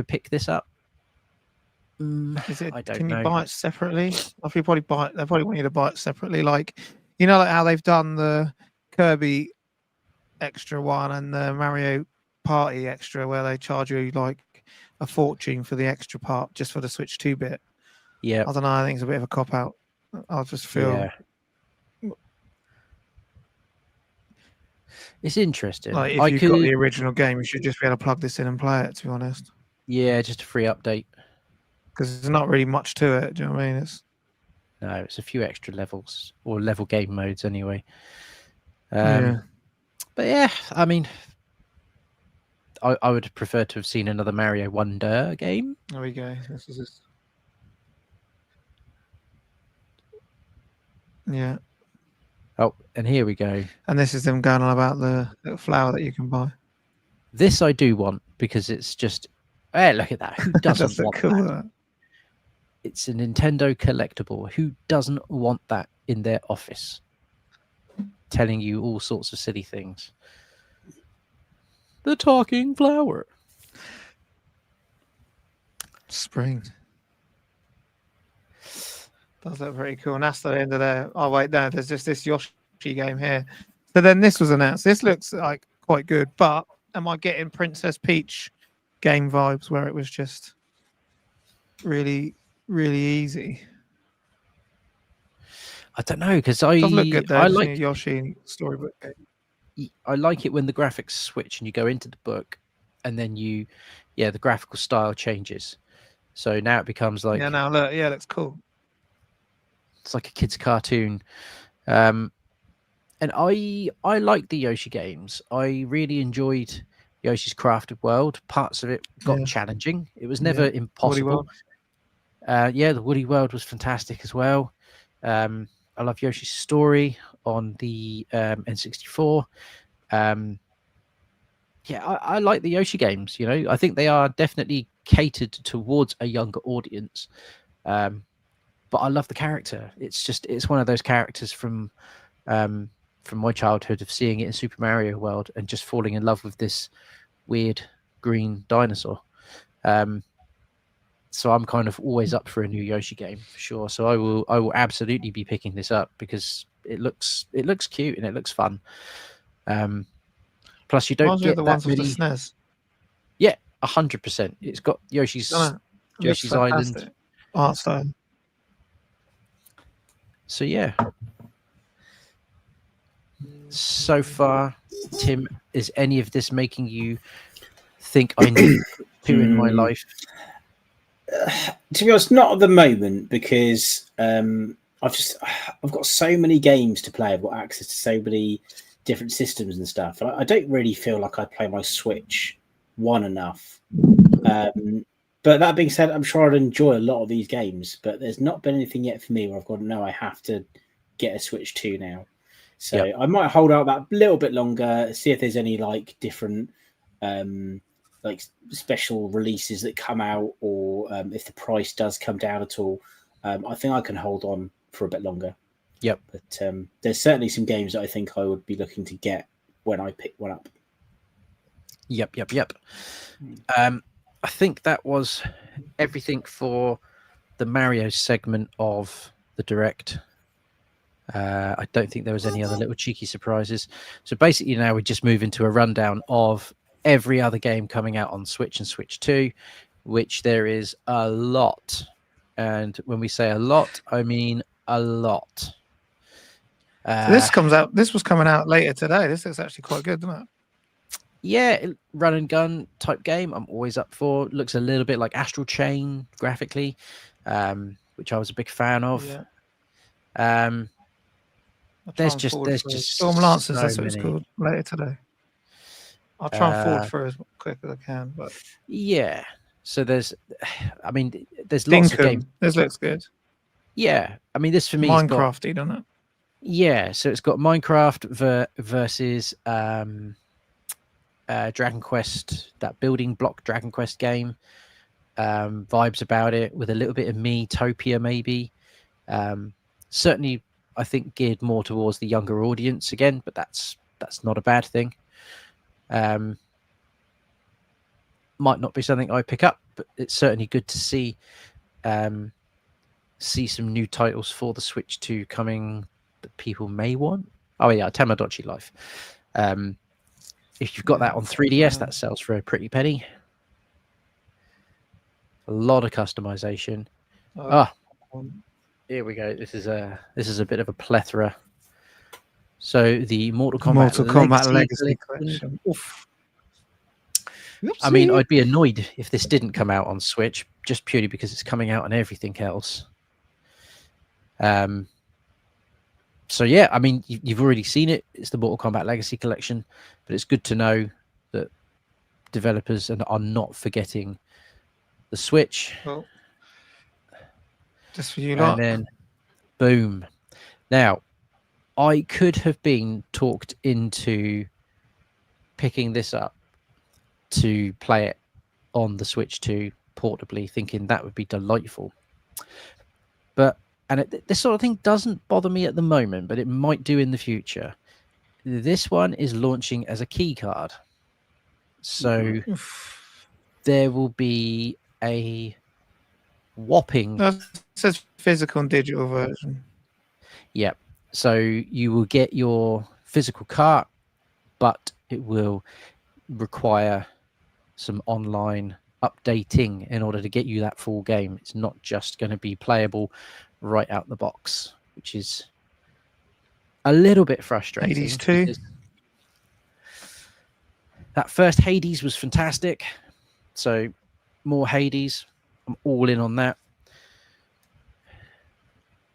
pick this up? Is it? I don't Can know. you buy it separately? I think you probably buy it. They probably want you to buy it separately. Like, you know, like how they've done the Kirby extra one and the Mario Party extra, where they charge you like a fortune for the extra part just for the Switch 2-bit. Yeah, I don't know. I think it's a bit of a cop out. I just feel. Yeah. It's interesting. Like, if you've got the original game, you should just be able to plug this in and play it, to be honest. Yeah, just a free update. Because there's not really much to it. Do you know what I mean? No, it's a few extra levels or level game modes anyway. Yeah. But yeah, I mean, I would prefer to have seen another Mario Wonder game. There we go. This is it. Yeah. Oh, and here we go. And this is them going on about the little flower that you can buy. This I do want because it's just, hey, look at that. Who doesn't want cool, that? It's a Nintendo collectible. Who doesn't want that in their office? Telling you all sorts of silly things. The talking flower. Spring. Does look pretty cool. And that's the end of there. Oh, wait, no, there's just this Yoshi game here. So then this was announced. This looks like quite good, but am I getting Princess Peach game vibes where it was just really, really easy? I don't know, because I look good, though. I like Yoshi storybook game. I like it when the graphics switch and you go into the book, and then the graphical style changes. So now it becomes like, now look, it looks cool. It's like a kid's cartoon. And I like the Yoshi games. I really enjoyed Yoshi's Crafted World. Parts of it got Yeah. challenging. It was never Woody impossible. World. Yeah, the Woody World was fantastic as well. I love Yoshi's Story on the N64. Yeah, I like the Yoshi games. I think they are definitely catered towards a younger audience. But I love the character. It's one of those characters from my childhood of seeing it in Super Mario World and just falling in love with this weird green dinosaur. So I'm kind of always up for a new Yoshi game for sure. So I will absolutely be picking this up because it looks cute and it looks fun. Plus you don't Reminds me of get the that ones with the many. SNES. Yeah, 100%. It's got Yoshi's Doesn't it? It looks Yoshi's Island. fantastic. Art style. So yeah. So far, Tim, is any of this making you think I need to in my life? To be honest, not at the moment because I've got so many games to play. I've got access to so many different systems and stuff. And I don't really feel like I play my Switch one enough. But that being said, I'm sure I'd enjoy a lot of these games. But there's not been anything yet for me where I've gone, no, I have to get a Switch 2 now. So Yep. I might hold out that little bit longer, see if there's any like different like special releases that come out, or if the price does come down at all. I think I can hold on for a bit longer. Yep. But there's certainly some games that I think I would be looking to get when I pick one up. Yep. I think that was everything for the Mario segment of the Direct. I don't think there was any other little cheeky surprises. So basically now we just move into a rundown of every other game coming out on Switch and Switch 2, which there is a lot. And when we say a lot, I mean a lot. So this was coming out later today. This looks actually quite good, doesn't it? Yeah, run and gun type game. I'm always up for. Looks a little bit like Astral Chain graphically, which I was a big fan of. Yeah. There's just Storm Lancers. so That's what it's many. called later today. I'll try and forward through as quick as I can. But yeah, so there's lots of games. This looks good. Yeah, I mean this for me Minecrafty, doesn't it? Yeah, so it's got Minecraft versus Dragon Quest, that building block Dragon Quest game. Vibes about it with a little bit of Miitopia maybe. Certainly, I think geared more towards the younger audience again, but that's not a bad thing. Might not be something I pick up, but it's certainly good to see some new titles for the Switch 2 coming that people may want. Oh yeah, Tamagotchi Life. If you've got that on 3DS, that sells for a pretty penny. A lot of customization. Here we go. This is a bit of a plethora. So the Mortal Kombat Legacy Collection. I mean, I'd be annoyed if this didn't come out on Switch, just purely because it's coming out on everything else. So yeah, I mean, you've already seen it. It's the Mortal Kombat Legacy Collection, but it's good to know that developers are not forgetting the Switch. Well, just for you, and then boom. Now, I could have been talked into picking this up to play it on the Switch 2 portably, thinking that would be delightful. This sort of thing doesn't bother me at the moment, but it might do in the future. This one is launching as a key card. So there will be a whopping... No, it says physical and digital version. Yeah. So you will get your physical card, but it will require some online updating in order to get you that full game. It's not just going to be playable right out the box, which is a little bit frustrating. Hades 2. That first Hades was fantastic. So more Hades. I'm all in on that.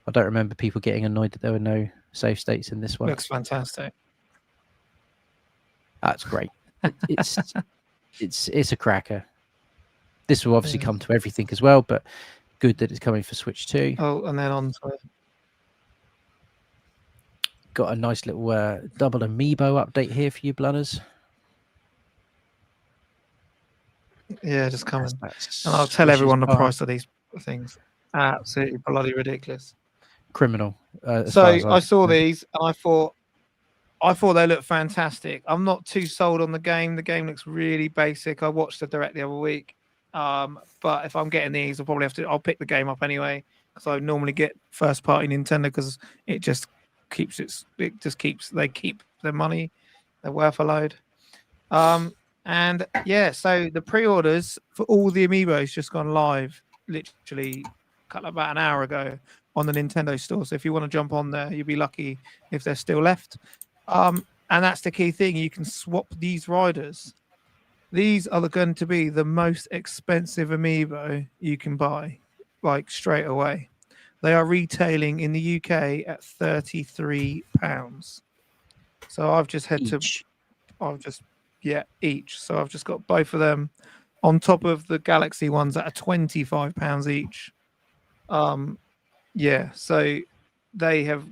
I don't remember people getting annoyed that there were no save states in this one. Looks fantastic. That's great. It's a cracker. This will obviously come to everything as well, but good that it's coming for Switch 2. Oh, and then on to got a nice little double amiibo update here for you, Blunners. Yeah, just coming. That's and I'll tell Switch's everyone the part. price of these things. Absolutely bloody ridiculous. Criminal. So I saw these and I thought they looked fantastic. I'm not too sold on the game. The game looks really basic. I watched the direct the other week. But if I'm getting these, I'll pick the game up anyway, because I normally get first party Nintendo, because they keep their money. They're worth a load. And yeah, so the pre-orders for all the amiibos just gone live literally about an hour ago on the Nintendo store. So if you want to jump on there, you'll be lucky if they're still left. And that's the key thing. You can swap these riders. These are going to be the most expensive amiibo you can buy, like straight away. They are retailing in the UK at £33. So I've just each. So I've just got both of them on top of the Galaxy ones that are £25 each. So they have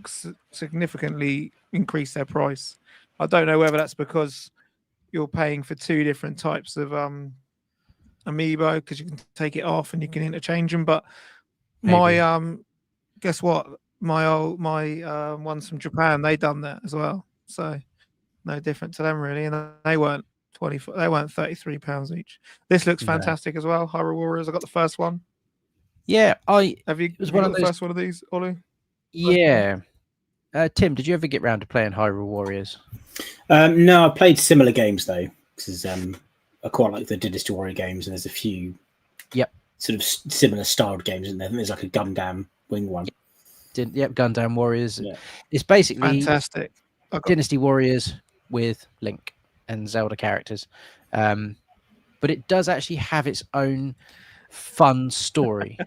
significantly increased their price. I don't know whether that's because you're paying for two different types of amiibo, because you can take it off and you can interchange them. But maybe. My guess what? My ones from Japan, they done that as well. So no different to them really, and they weren't £33 each. This looks fantastic as well. Hyrule Warriors. I got the first one. Yeah, have you got the first one of these, Ollie? Yeah. Tim, did you ever get round to playing Hyrule Warriors? No, I played similar games though, because I quite like the Dynasty Warrior games, and there's a few sort of similar styled games in there. There's like a Gundam Wing one. Gundam Warriors. Yeah. It's basically fantastic. Dynasty Warriors with Link and Zelda characters, but it does actually have its own fun story.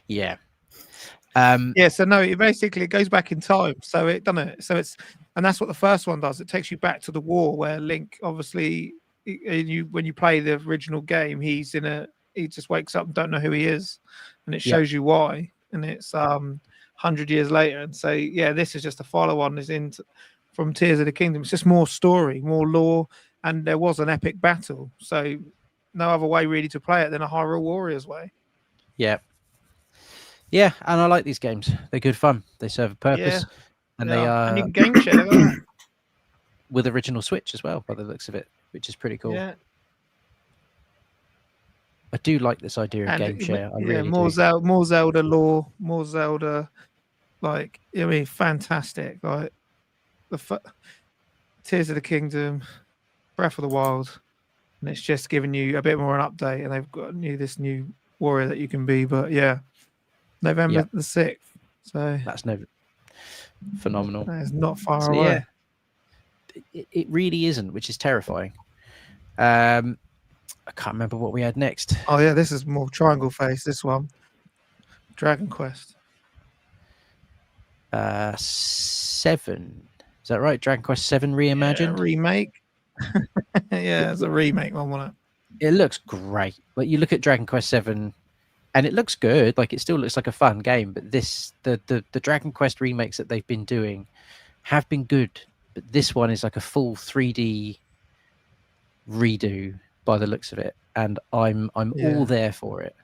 Yeah. So no, it goes back in time. So it done it. So it's, and that's what the first one does. It takes you back to the war where Link, obviously, when you play the original game, he just wakes up and don't know who he is, and it shows you why. And it's 100 years later, and so this is just a follow-on. Is from Tears of the Kingdom. It's just more story, more lore, and there was an epic battle. So no other way really to play it than a Hyrule Warriors way. Yeah, and I like these games. They're good fun. They serve a purpose, and they are. And you can game share with original Switch as well, by the looks of it, which is pretty cool. Yeah, I do like this idea of game share. I really more do. More Zelda lore, more Zelda. Like, I mean, fantastic. Like Tears of the Kingdom, Breath of the Wild, and it's just giving you a bit more an update. And they've got this new warrior that you can be. But November the 6th. So that's phenomenal. It's not far away. Yeah, it really isn't, which is terrifying. I can't remember what we had next. Oh yeah, this is more triangle face. This one, Dragon Quest 7. Is that right? Dragon Quest 7 reimagined remake. It's a remake one, wasn't it? It looks great. But you look at Dragon Quest 7, and it looks good. Like, it still looks like a fun game. But the Dragon Quest remakes that they've been doing have been good. But this one is like a full 3D redo by the looks of it, and I'm all there for it.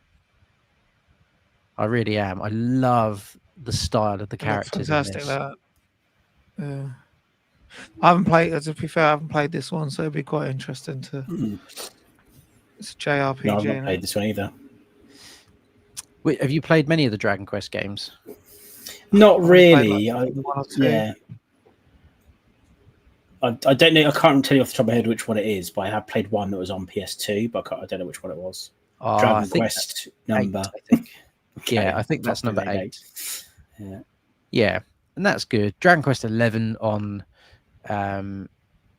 I really am. I love the style of the characters. Fantastic that. Yeah. I haven't played. To be fair, I haven't played this one, so it'd be quite interesting to. It's a JRPG. No, I've not played this one either. Wait, have you played many of the Dragon Quest games? Not really. I don't know. I can't tell you off the top of my head which one it is, but I have played one that was on PS2, but I don't know which one it was. Dragon Quest number. 8, I think. Okay. I think that's number 8. Yeah, and that's good. Dragon Quest 11 on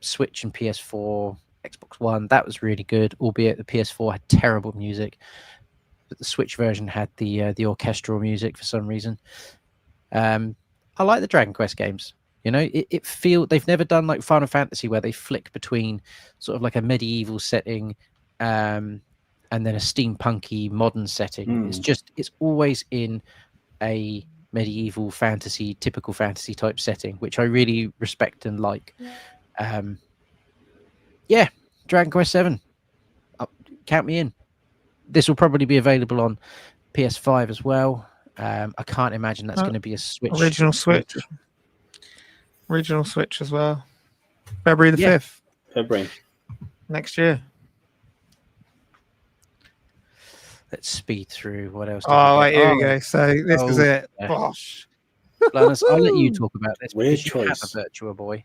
Switch and PS4, Xbox One. That was really good, albeit the PS4 had terrible music. but the Switch version had the orchestral music for some reason. I like the Dragon Quest games. You know, they've never done like Final Fantasy where they flick between sort of like a medieval setting, and then a steampunky modern setting. It's always in a medieval fantasy, typical fantasy type setting, which I really respect and like. Yeah, Dragon Quest 7. Count me in. This will probably be available on PS5 as well. I can't imagine that's going to be a Switch. Original Switch as well. February the 5th. February. Next year. Let's speed through. What else? Wait, here we go. So this is it. Yeah. Gosh. Lannis, I'll let you talk about this. Weird because you choice. have a Virtua Boy.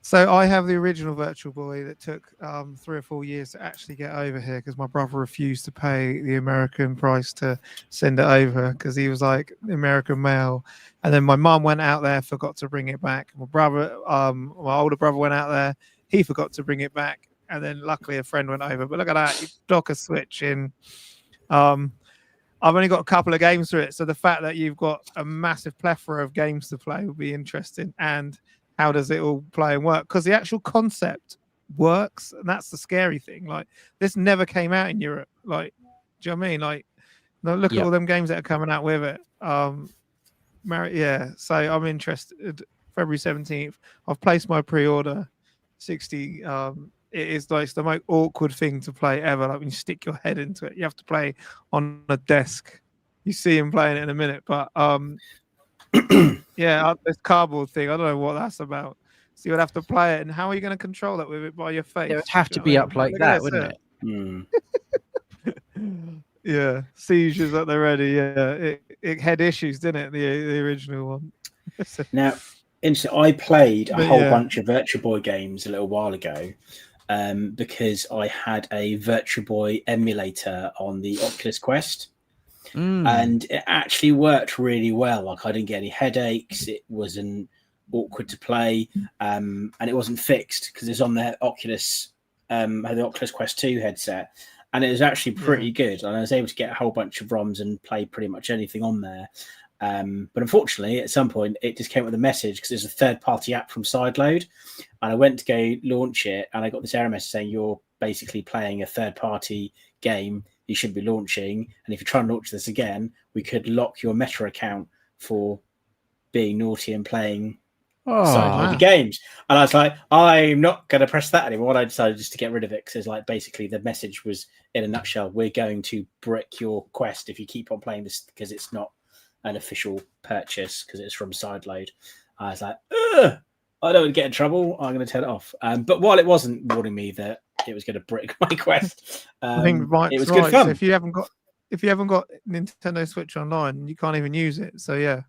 So I have the original Virtual Boy that took 3 or 4 years to actually get over here because my brother refused to pay the American price to send it over because he was like American mail. And then my mum went out there, forgot to bring it back. My brother, my older brother went out there, he forgot to bring it back. And then luckily a friend went over. But look at that, you dock a Switch in. I've only got a couple of games through it. So the fact that you've got a massive plethora of games to play will be interesting. And how does it all play and work? Because the actual concept works, and that's the scary thing. Like, this never came out in Europe. Like, do you know what I mean? Like, look at all them games that are coming out with it. So I'm interested. February 17th. I've placed my pre-order. 60. It is like the most awkward thing to play ever. Like when you stick your head into it, you have to play on a desk. You see him playing it in a minute, but this cardboard thing, I don't know what that's about. So you would have to play it, and how are you going to control it with it by your face? It would have to be up like that, wouldn't it? Yeah, seizures at the ready. Yeah, it had issues, didn't it? The original one. Now, I played a whole bunch of Virtua Boy games a little while ago, because I had a Virtua Boy emulator on the Oculus Quest. And it actually worked really well. Like, I didn't get any headaches. It wasn't awkward to play, and it wasn't fixed because it's on the Oculus, the Oculus Quest 2 headset, and it was actually pretty good. And I was able to get a whole bunch of ROMs and play pretty much anything on there. But unfortunately, at some point, it just came with a message because it's a third-party app from Sideload, and I went to go launch it, and I got this error message saying you're basically playing a third-party game. You should be launching, and if you try and launch this again, we could lock your Meta account for being naughty and playing Sideloaded games. And I was like, I'm not going to press that anymore. And I decided just to get rid of it because it's like basically the message was in a nutshell: we're going to brick your Quest if you keep on playing this because it's not an official purchase because it's from Sideload. I was like, ugh, I don't want to get in trouble. I'm going to turn it off. But while it wasn't warning me that it was going to brick my Quest, I think it was good fun. So if you haven't got Nintendo Switch Online, you can't even use it. So yeah,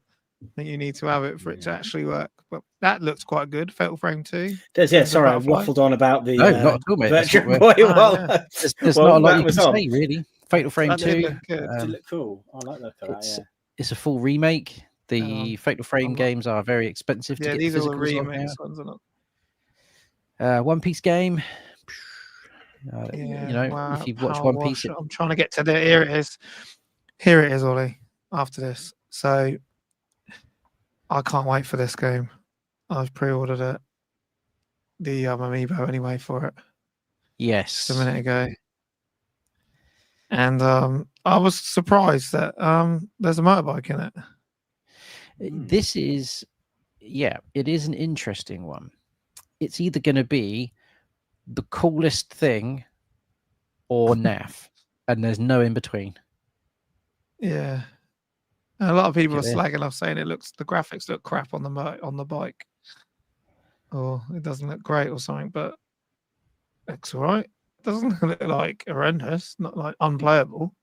I think you need to have it for it to actually work. But that looks quite good. Fatal Frame 2. Sorry, I waffled on about the not at all, mate. Virtua Boy. There's not a lot you can say, really. Fatal Frame 2. Did look cool. I like that. It's a full remake. The Fatal Frame games are very expensive to get. These are the remakes ones, are not. One Piece game. If you've watched One Piece, I'm trying to get to there. Here it is, Ollie. After this, so I can't wait for this game. I've pre-ordered it, the amiibo anyway for it. Yes, just a minute ago, and I was surprised that there's a motorbike in it. This is, it is an interesting one. It's either going to be the coolest thing or naff, and there's no in between. Yeah, and a lot of people are slagging off saying the graphics look crap on the bike, or it doesn't look great or something, but it's all right. It doesn't look like horrendous, not like unplayable.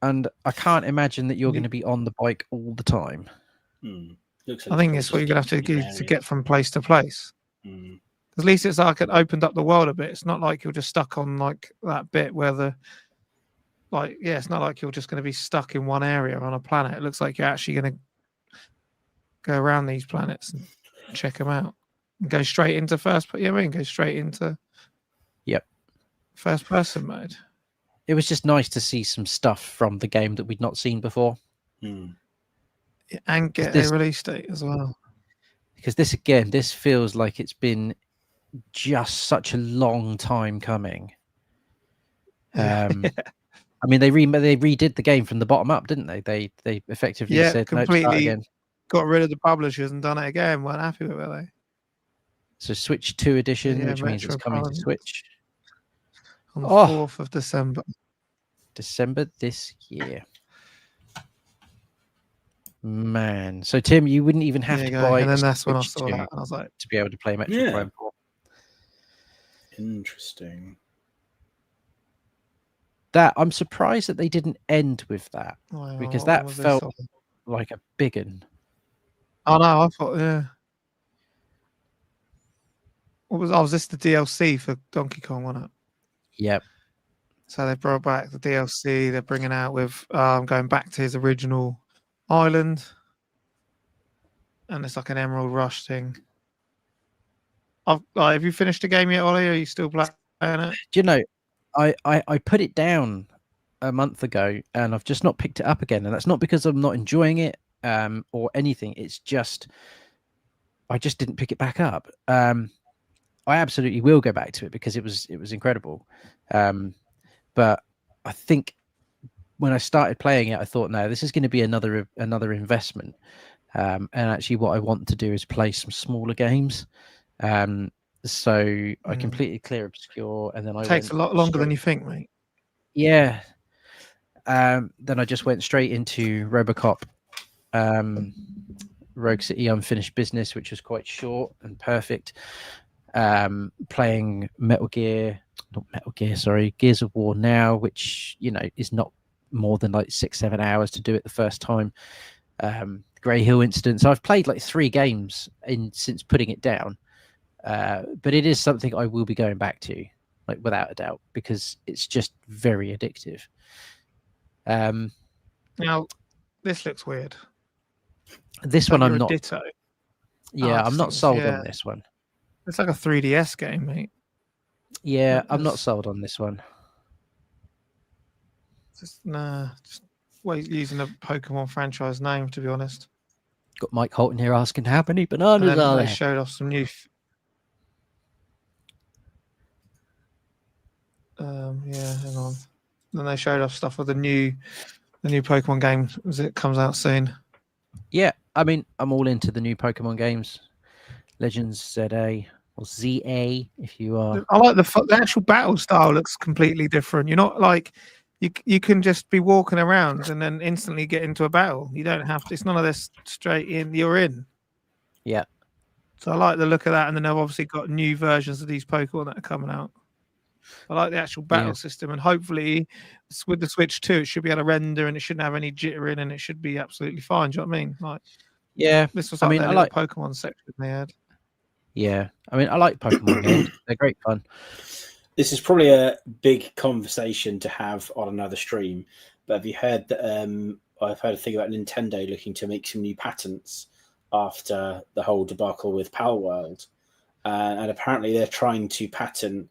And I can't imagine that you're going to be on the bike all the time. I think it's what you're going to have to do to get from place to place. At least it's like it opened up the world a bit. It's not like you're just stuck on like that bit where it's not like you're just going to be stuck in one area on a planet. It looks like you're actually going to go around these planets and check them out and go straight into go straight into first person mode. it was just nice to see some stuff from the game that we'd not seen before. Mm. And get a release date as well. Because this feels like it's been just such a long time coming. I mean, they redid the game from the bottom up, didn't they? They effectively said, completely nope, start again. Got rid of the publishers and done it again. Weren't happy with it, were they? So Switch 2 edition, which means it's coming to Switch on the 4th of December. December this year. Man, so Tim, you wouldn't even have to buy. And then that's when I saw that, and I was like, to be able to play Metroid Prime 4. Interesting. That I'm surprised that they didn't end with that, because that felt like a big one. Oh no, I thought was this the DLC for Donkey Kong, wasn't it? Yep. So they brought back the DLC. They're bringing out with going back to his original island, and it's like an Emerald Rush thing. Have you finished the game yet, Ollie? Or are you still playing it? Do you know, I put it down a month ago, and I've just not picked it up again. And that's not because I'm not enjoying it or anything. It's just I just didn't pick it back up. I absolutely will go back to it because it was incredible. But I think when I started playing it, I thought, no, this is going to be another investment. And actually, what I want to do is play some smaller games. So I completely clear Obscure, and then it takes a lot longer than you think, mate. Yeah. Then I just went straight into RoboCop, Rogue City Unfinished Business, which was quite short and perfect. Playing Gears of War now, which is not more than like 6-7 hours to do it the first time. Grey Hill Incident. So I've played like 3 games since putting it down. But it is something I will be going back to, like without a doubt, because it's just very addictive. Now, this looks weird. This one I'm not. Ditto. Yeah, I'm not sold on this one. It's like a 3DS game, mate. Yeah, I'm not sold on this one. Just using a Pokemon franchise name, to be honest. Got Mike Holton here asking how many bananas are there. They showed off some new. Hang on. Then they showed off stuff with the new Pokemon game as it comes out soon. Yeah, I mean, I'm all into the new Pokemon games. Legends ZA or ZA, if you are. I like the actual battle style looks completely different. You're not like you can just be walking around and then instantly get into a battle. You don't have to. It's none of this straight in. You're in. Yeah. So I like the look of that, and then they've obviously got new versions of these Pokemon that are coming out. I like the actual battle system, and hopefully with the Switch 2, it should be able to render, and it shouldn't have any jittering, and it should be absolutely fine. Do you know what I mean? Like, yeah, this was like I like Pokemon section they had. Yeah, I mean, I like Pokemon games. They're great fun. This is probably a big conversation to have on another stream, but have you heard that? I've heard a thing about Nintendo looking to make some new patents after the whole debacle with Power World, and apparently they're trying to patent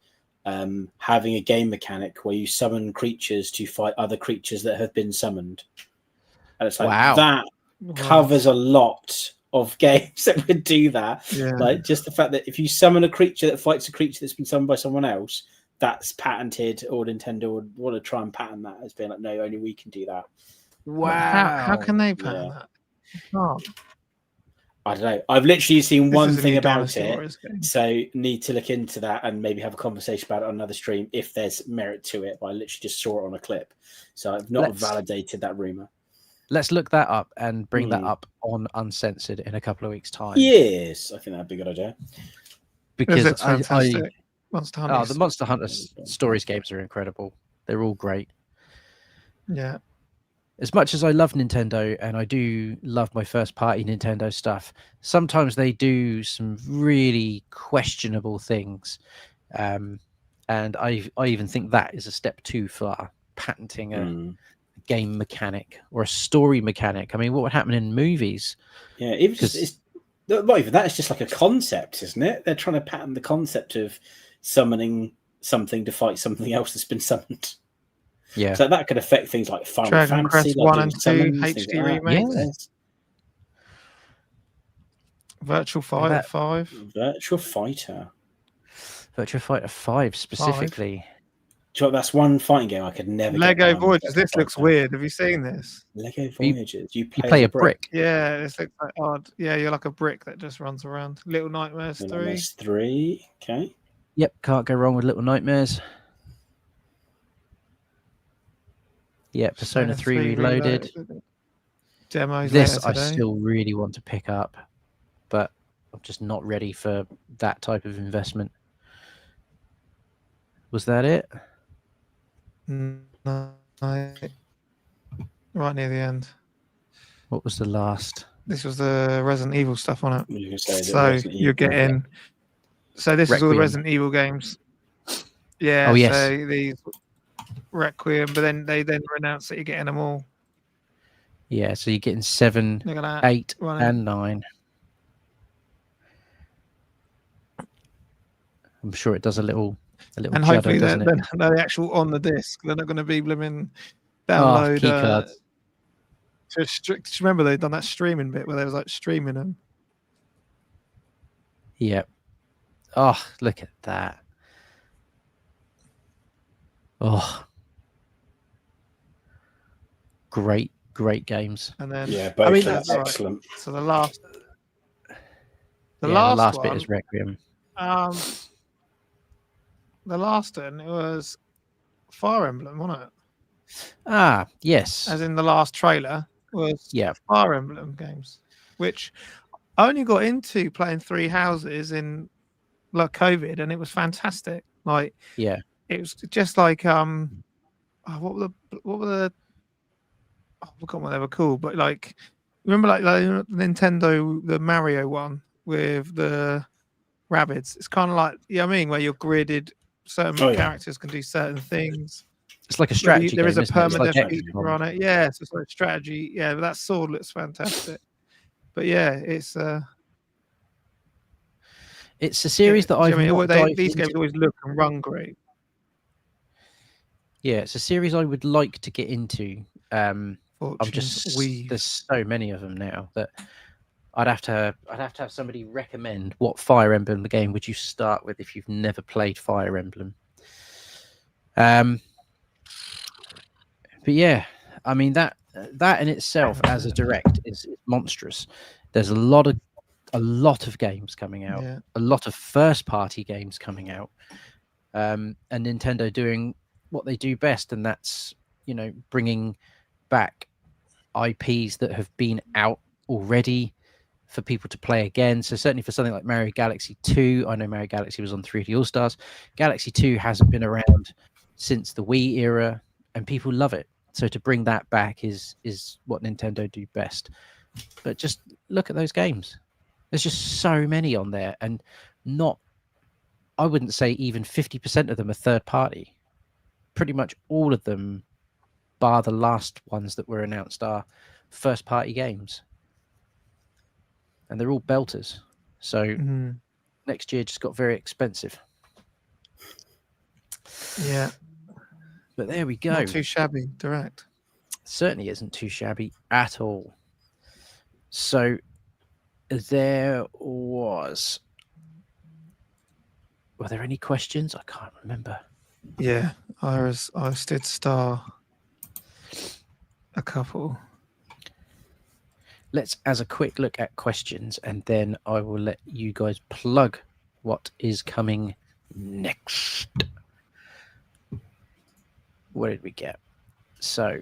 having a game mechanic where you summon creatures to fight other creatures that have been summoned. And it's like, that covers a lot of games that would do that. Yeah. Like, just the fact that if you summon a creature that fights a creature that's been summoned by someone else, that's patented, or Nintendo would want to try and patent that as being like, no, only we can do that. Wow. How can they patent that? Oh. I don't know. I've literally seen one thing about it, so need to look into that and maybe have a conversation about it on another stream if there's merit to it. But I literally just saw it on a clip, so I've not validated that rumor. Let's look that up and bring that up on Uncensored in a couple of weeks' time. Yes, I think that'd be a good idea. Because fantastic. Monster Hunter. The Monster Hunter Stories games are incredible. They're all great. Yeah. As much as I love Nintendo and I do love my first party Nintendo stuff, sometimes they do some really questionable things. And I even think that is a step too far, patenting a game mechanic or a story mechanic. I mean, what would happen in movies? Yeah, it's not even that. It's just like a concept, isn't it? They're trying to patent the concept of summoning something to fight something else that's been summoned. Yeah. So that could affect things like Final Dragon Fantasy, Quest like 1 doing and 2 summons, things HD like that. remakes. Yes. Virtual Fighter 5. Virtual Fighter. Virtua Fighter 5 specifically. Do you know, that's one fighting game I could never get Lego down. Voyages. This looks weird. Have you seen this? Lego Voyages. You You play, play as a brick. Yeah, this looks like odd. Yeah, you're like a brick that just runs around. Little Nightmares 3. There's 3. Okay. Yep, can't go wrong with Little Nightmares. Yeah, Persona 3 Reloaded. Demos This later I today. still really want to pick up, but I'm just not ready for that type of investment. Was that it? No, right near the end. What was the last? This was the Resident Evil stuff on it. You can say that So Resident you're Evil. getting. So this is all the Requiem. Resident Evil games. Yeah. Oh, yes. So these Requiem, but then they announced that you're getting them all. Yeah, so you're getting 7, Look at that. 8, running. and 9. I'm sure it does a little And judder, hopefully doesn't it? they're actual on the disc. They're not going to be blooming Oh, download. key cards. Just remember they've done that streaming bit where they was like streaming them. Yep. Oh, look at that. Oh. Great games. And then Yeah, both I mean, of them that's right. excellent. So the last The last one, bit is Requiem. the last one, it was Fire Emblem, wasn't it? Ah, yes. As in the last trailer was Yeah. Fire Emblem games, which I only got into playing Three Houses in like COVID, and it was fantastic. Like, Yeah. it was just like what were the I forgot what they were called, but like remember like Nintendo, the Mario one with the rabbits. It's kind of like, you know what I mean, where you're gridded, certain characters can do certain things. It's like a strategy There game, is a isn't it? It's like permadeath feature on it. Yeah, so it's like strategy. Yeah, but that sword looks fantastic. But yeah, it's a series that I've these games always look and run great. Yeah, it's a series I would like to get into. I'm just there's so many of them now that I'd have to have somebody recommend what Fire Emblem game would you start with if you've never played Fire Emblem. But yeah, I mean that in itself as a direct is monstrous. There's a lot of games coming out, a lot of first party games coming out, and Nintendo doing what they do best, and that's, you know, bringing back IPs that have been out already for people to play again. So certainly for something like Mario Galaxy 2, I know Mario Galaxy was on 3D All-Stars. Galaxy 2 hasn't been around since the Wii era, and people love it. So to bring that back is what Nintendo do best. But just look at those games. There's just so many on there, and I wouldn't say even 50% of them are third party. Pretty much all of them, bar the last ones that were announced, are first party games. And they're all belters. So next year just got very expensive. Yeah. But there we go. Not too shabby, direct. Certainly isn't too shabby at all. So were there any questions? I can't remember. Yeah, I did star a couple. Let's as a quick look at questions, and then I will let you guys plug what is coming next. What did we get? So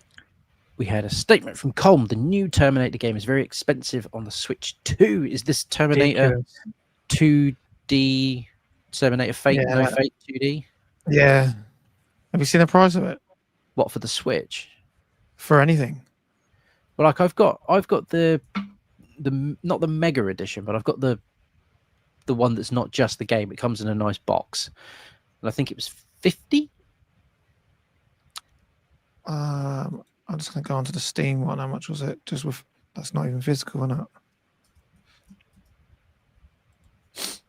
we had a statement from Colm. The new Terminator game is very expensive on the Switch 2. Is this Terminator 2D, Terminator Fate, No Fate 2D? Yeah. Have you seen the price of it? What, for the Switch? For anything? Well, like I've got the not the Mega Edition, but I've got the one that's not just the game. It comes in a nice box, and I think it was 50. I'm just going to go onto the Steam one. How much was it? Just with that's not even physical, isn't it?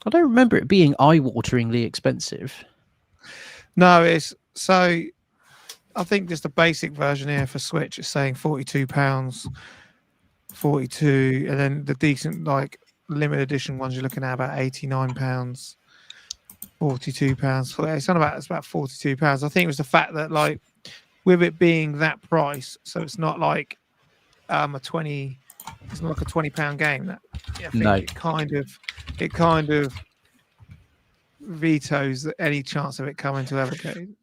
I don't remember it being eye-wateringly expensive. No, it's so I think just the basic version here for Switch is saying £42, 42, and then the decent like limited edition ones you're looking at about £89, £42. It's about £42. I think it was the fact that like with it being that price, so it's not like a 20. It's not like a £20 game. That I think No. it kind of vetoes any chance of it coming to Evercade.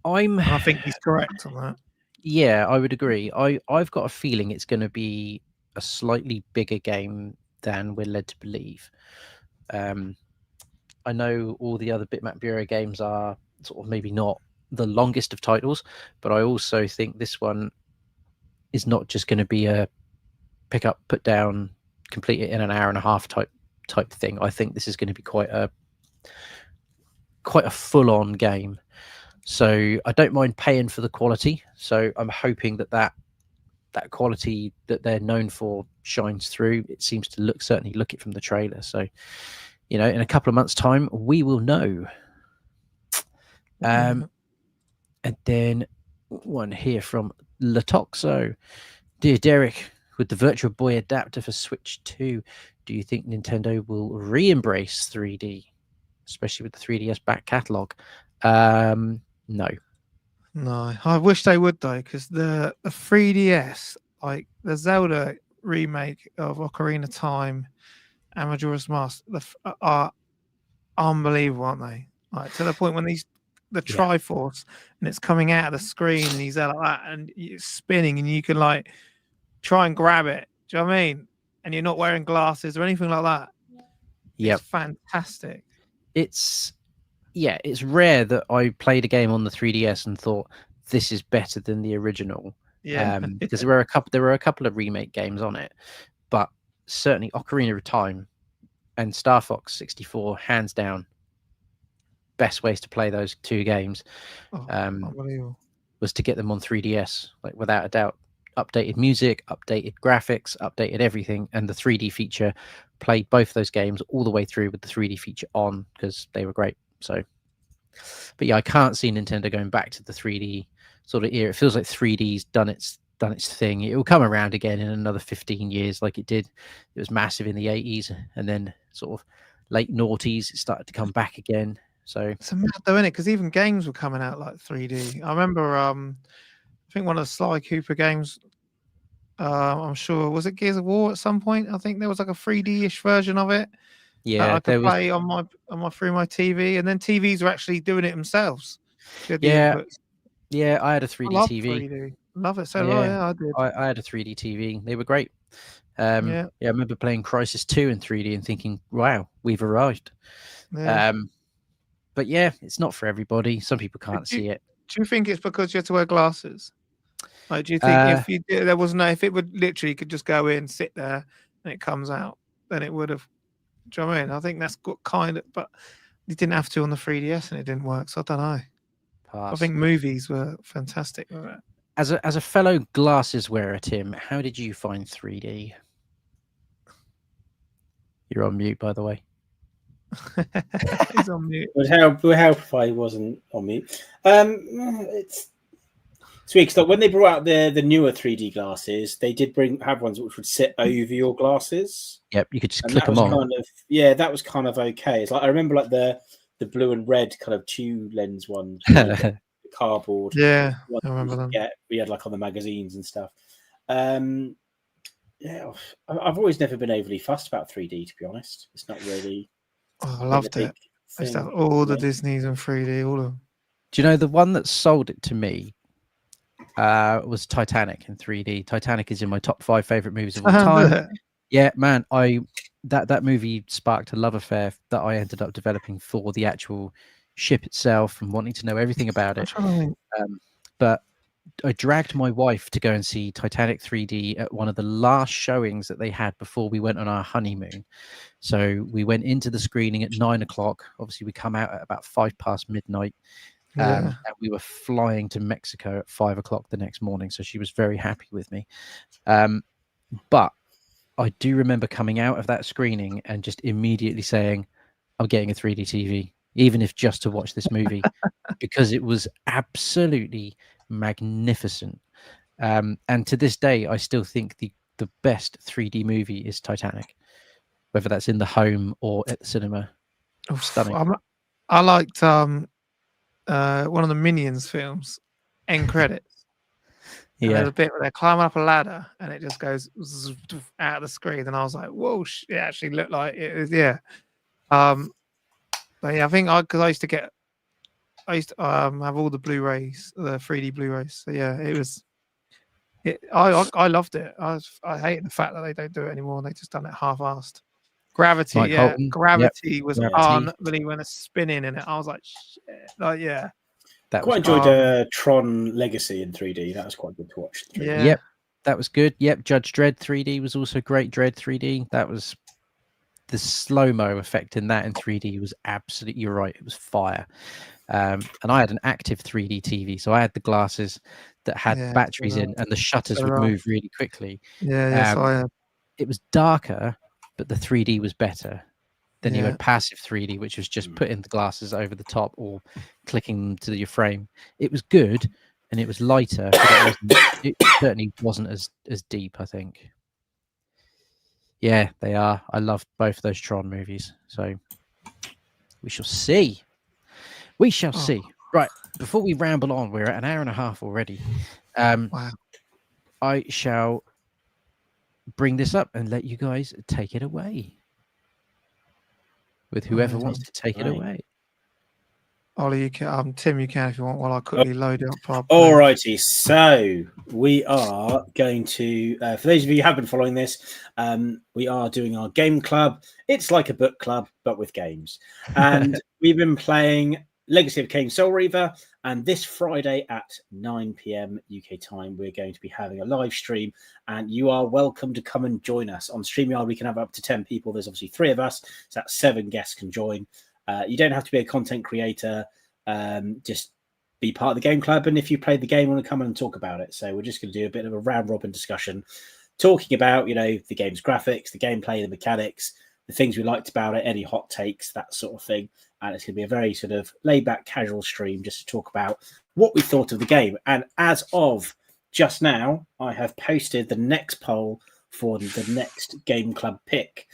And I think he's correct on that. Yeah, I would agree. I've got a feeling it's going to be a slightly bigger game than we're led to believe. I know all the other Bitmap Bureau games are sort of maybe not the longest of titles, but I also think this one is not just going to be a pick up, put down, complete it in an hour and a half type thing. I think this is going to be quite a full on game. So I don't mind paying for the quality. So I'm hoping that quality that they're known for shines through. It seems to certainly look it from the trailer. So, in a couple of months' time, we will know. And then one here from Latoxo. Dear Derek, with the Virtual Boy adapter for Switch 2, do you think Nintendo will re-embrace 3D, especially with the 3DS back catalogue? No. I wish they would though, because the 3DS, like the Zelda remake of Ocarina of Time and Majora's Mask, are unbelievable, aren't they? Like to the point when the Triforce and it's coming out of the screen and he's there like that and it's spinning and you can like try and grab it. Do you know what I mean? And you're not wearing glasses or anything like that. Yeah, it's fantastic. It's rare that I played a game on the 3DS and thought this is better than the original. Yeah, because there were a couple of remake games on it, but certainly Ocarina of Time and Star Fox 64, hands down, best ways to play those two games. Unbelievable. Was to get them on 3DS, like without a doubt. Updated music, updated graphics, updated everything, and the 3D feature played both those games all the way through with the 3D feature on because they were great. So, but yeah, I can't see Nintendo going back to the 3D sort of era. It feels like 3D's done its thing. It will come around again in another 15 years, like it did. It was massive in the 80s, and then sort of late noughties, it started to come back again. So it's mad though, isn't it? Because even games were coming out like 3D. I remember, I think one of the Sly Cooper games. I'm sure was it Gears of War at some point. I think there was like a 3D-ish version of it. Yeah, I could play on my through my TV, and then TVs were actually doing it themselves. Yeah, I had a 3D I love TV. 3D. Love it so Yeah, I did. I had a 3D TV. They were great. Yeah, I remember playing Crisis 2 in 3D and thinking, "Wow, we've arrived." Yeah. But yeah, it's not for everybody. Some people can't see it. Do you think it's because you have to wear glasses? Like, do you think if it would literally could just go in, sit there, and it comes out, then it would have. Do you know what I mean? I think that's got kind of, but you didn't have to on the 3DS and it didn't work. So I don't know. Pass. I think movies were fantastic with it. As a fellow glasses wearer, Tim, how did you find 3D? You're on mute, by the way. He's on mute. Would help if I wasn't on mute. It's sweet because when they brought out the newer 3D glasses, they did have ones which would sit over your glasses. Yep, you could just and click them on. That was kind of okay. It's like I remember like the blue and red kind of tube lens one, the cardboard. Yeah, I remember them. Yeah, we had like on the magazines and stuff. Yeah, I've always never been overly fussed about 3D, to be honest. It's not really. I loved it. I used to have all the Disneys in 3D, all of them. Do you know the one that sold it to me was Titanic in 3D. Titanic is in my top 5 favorite movies of all time. Yeah, man, that movie sparked a love affair that I ended up developing for the actual ship itself and wanting to know everything about it. But I dragged my wife to go and see Titanic 3D at one of the last showings that they had before we went on our honeymoon. So we went into the screening at 9 o'clock. Obviously, we come out at about 5 past midnight. And we were flying to Mexico at 5 o'clock the next morning. So she was very happy with me. But I do remember coming out of that screening and just immediately saying, I'm getting a 3D TV. even if just to watch this movie, because it was absolutely magnificent. And to this day, I still think the best 3D movie is Titanic, whether that's in the home or at the cinema. Stunning. I liked one of the Minions films, end credits. And there's a bit where they're climbing up a ladder and it just goes out of the screen, and I was like, "Whoa!" It actually looked like it was, yeah. But yeah, I think because I used to have all the Blu-rays, the 3D Blu-rays. So yeah, it was. I loved it. I hate the fact that they don't do it anymore. They just done it half-assed. Gravity, Mike Holton, Gravity was Gravity. unbelievable. When it's spinning in it, I was like, shit. Like, yeah. That quite was enjoyed Tron Legacy in 3D. That was quite good to watch. 3D. Yeah. Yep, that was good. Yep, Judge Dredd 3D was also great. Dredd 3D. That was the slow-mo effect in that in 3D was absolutely, you're right. It was fire. And I had an active 3D TV, so I had the glasses that had batteries in, and the shutters would move really quickly. Yeah, so it was darker, but the 3D was better. Then you had passive 3D, which was just putting the glasses over the top or clicking them to your frame. It was good, and it was lighter, but it certainly wasn't as deep, I think. Yeah, they are. I loved both of those Tron movies. So we shall see. We shall see. Right, before we ramble on, we're at an hour and a half already. wow. I shall bring this up and let you guys take it away. With whoever wants to take it away. Ollie, you can, Tim, you can if you want, while I quickly load it up. All righty, so we are going to, for those of you who have been following this, we are doing our game club. It's like a book club, but with games. And we've been playing Legacy of Kain Soul Reaver, and this Friday at 9 p.m. UK time, we're going to be having a live stream, and you are welcome to come and join us. On StreamYard, we can have up to 10 people. There's obviously 3 of us, so that's 7 guests can join. You don't have to be a content creator, just be part of the game club, and if you played the game, want to come and talk about it. So we're just going to do a bit of a round-robin discussion, talking about, the game's graphics, the gameplay, the mechanics, the things we liked about it, any hot takes, that sort of thing. And it's going to be a very sort of laid-back, casual stream just to talk about what we thought of the game. And as of just now, I have posted the next poll for the next Game Club pick.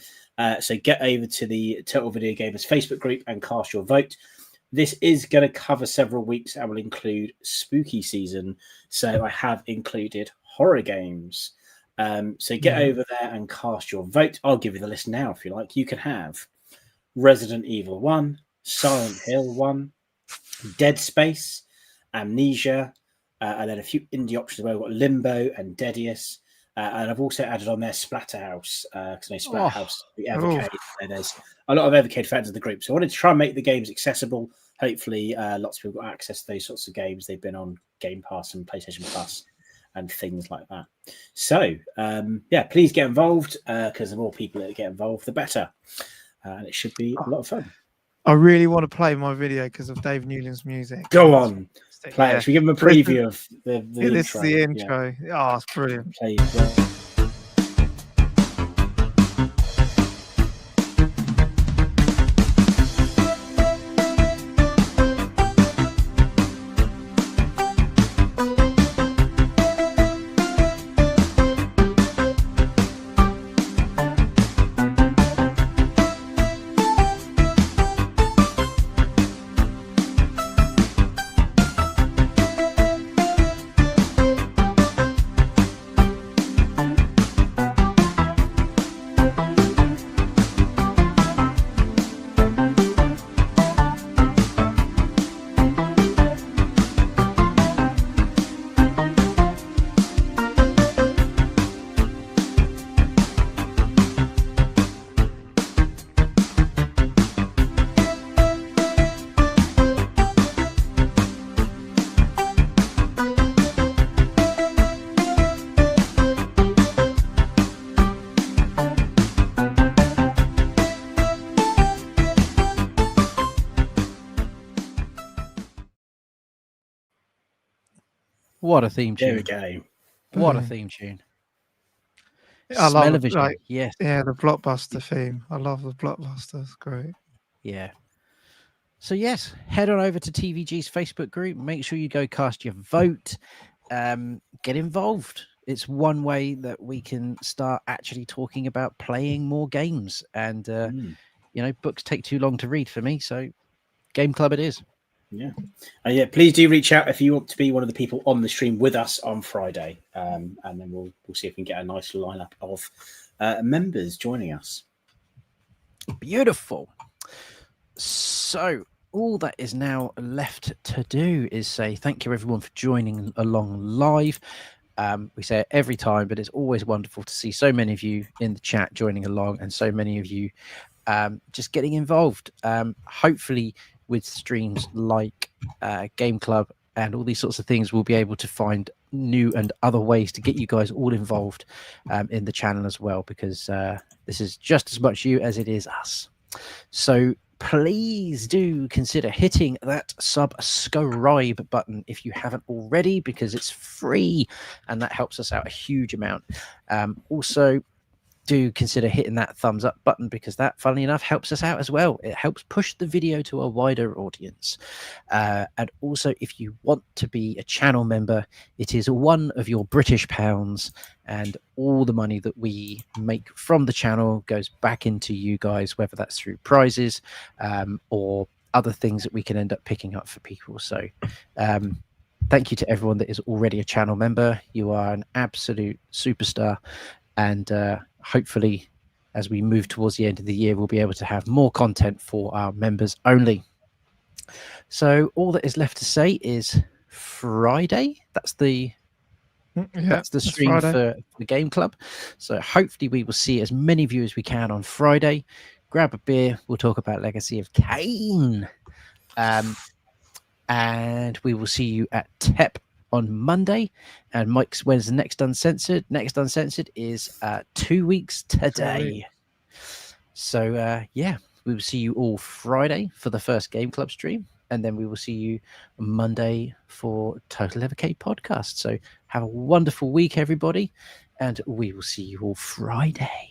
So get over to the Total Video Gamers Facebook group and cast your vote. This is going to cover several weeks and will include spooky season. So I have included horror games. So get over there and cast your vote. I'll give you the list now if you like. You can have Resident Evil 1, Silent Hill 1, Dead Space, Amnesia, and then a few indie options where we've got Limbo and Deadius. And I've also added on there Splatterhouse, because I know Splatterhouse, the Evercade. And there's a lot of Evercade fans in the group. So I wanted to try and make the games accessible. Hopefully, lots of people got access to those sorts of games. They've been on Game Pass and PlayStation Plus and things like that. So, please get involved, because the more people that get involved, the better. And it should be a lot of fun. I really want to play my video because of Dave Newland's music. Go on, play it. Should we give him a preview of the intro? This is the intro. Yeah. Oh, it's brilliant. Play What a theme tune. There we go. What a theme tune. I love it. Smell-o-vision. Yes. Yeah, the blockbuster theme. I love the blockbuster. It's great. Yeah. So yes, head on over to TVG's Facebook group. Make sure you go cast your vote. Get involved. It's one way that we can start actually talking about playing more games. And books take too long to read for me, so Game Club it is. Yeah. Please do reach out if you want to be one of the people on the stream with us on Friday, and then we'll see if we can get a nice lineup of members joining us. Beautiful. So all that is now left to do is say thank you everyone for joining along live. We say it every time, but it's always wonderful to see so many of you in the chat joining along, and so many of you just getting involved. Hopefully with streams like Game Club and all these sorts of things, we'll be able to find new and other ways to get you guys all involved in the channel as well, because this is just as much you as it is us. So please do consider hitting that subscribe button if you haven't already, because it's free and that helps us out a huge amount. Also, do consider hitting that thumbs up button, because that, funnily enough, helps us out as well. It helps push the video to a wider audience. And also, if you want to be a channel member, it is one of your British pounds, and all the money that we make from the channel goes back into you guys, whether that's through prizes or other things that we can end up picking up for people. So thank you to everyone that is already a channel member. You are an absolute superstar. And hopefully, as we move towards the end of the year, we'll be able to have more content for our members only. So all that is left to say is Friday. That's the stream for the Game Club. So hopefully we will see as many of you as we can on Friday. Grab a beer. We'll talk about Legacy of Kain. And we will see you at TEP on Monday. And Mike's, when's the next Uncensored? Next Uncensored is 2 weeks today. So we will see you all Friday for the first Game Club stream, and then we will see you Monday for Total Evercade podcast. So have a wonderful week, everybody, and we will see you all Friday.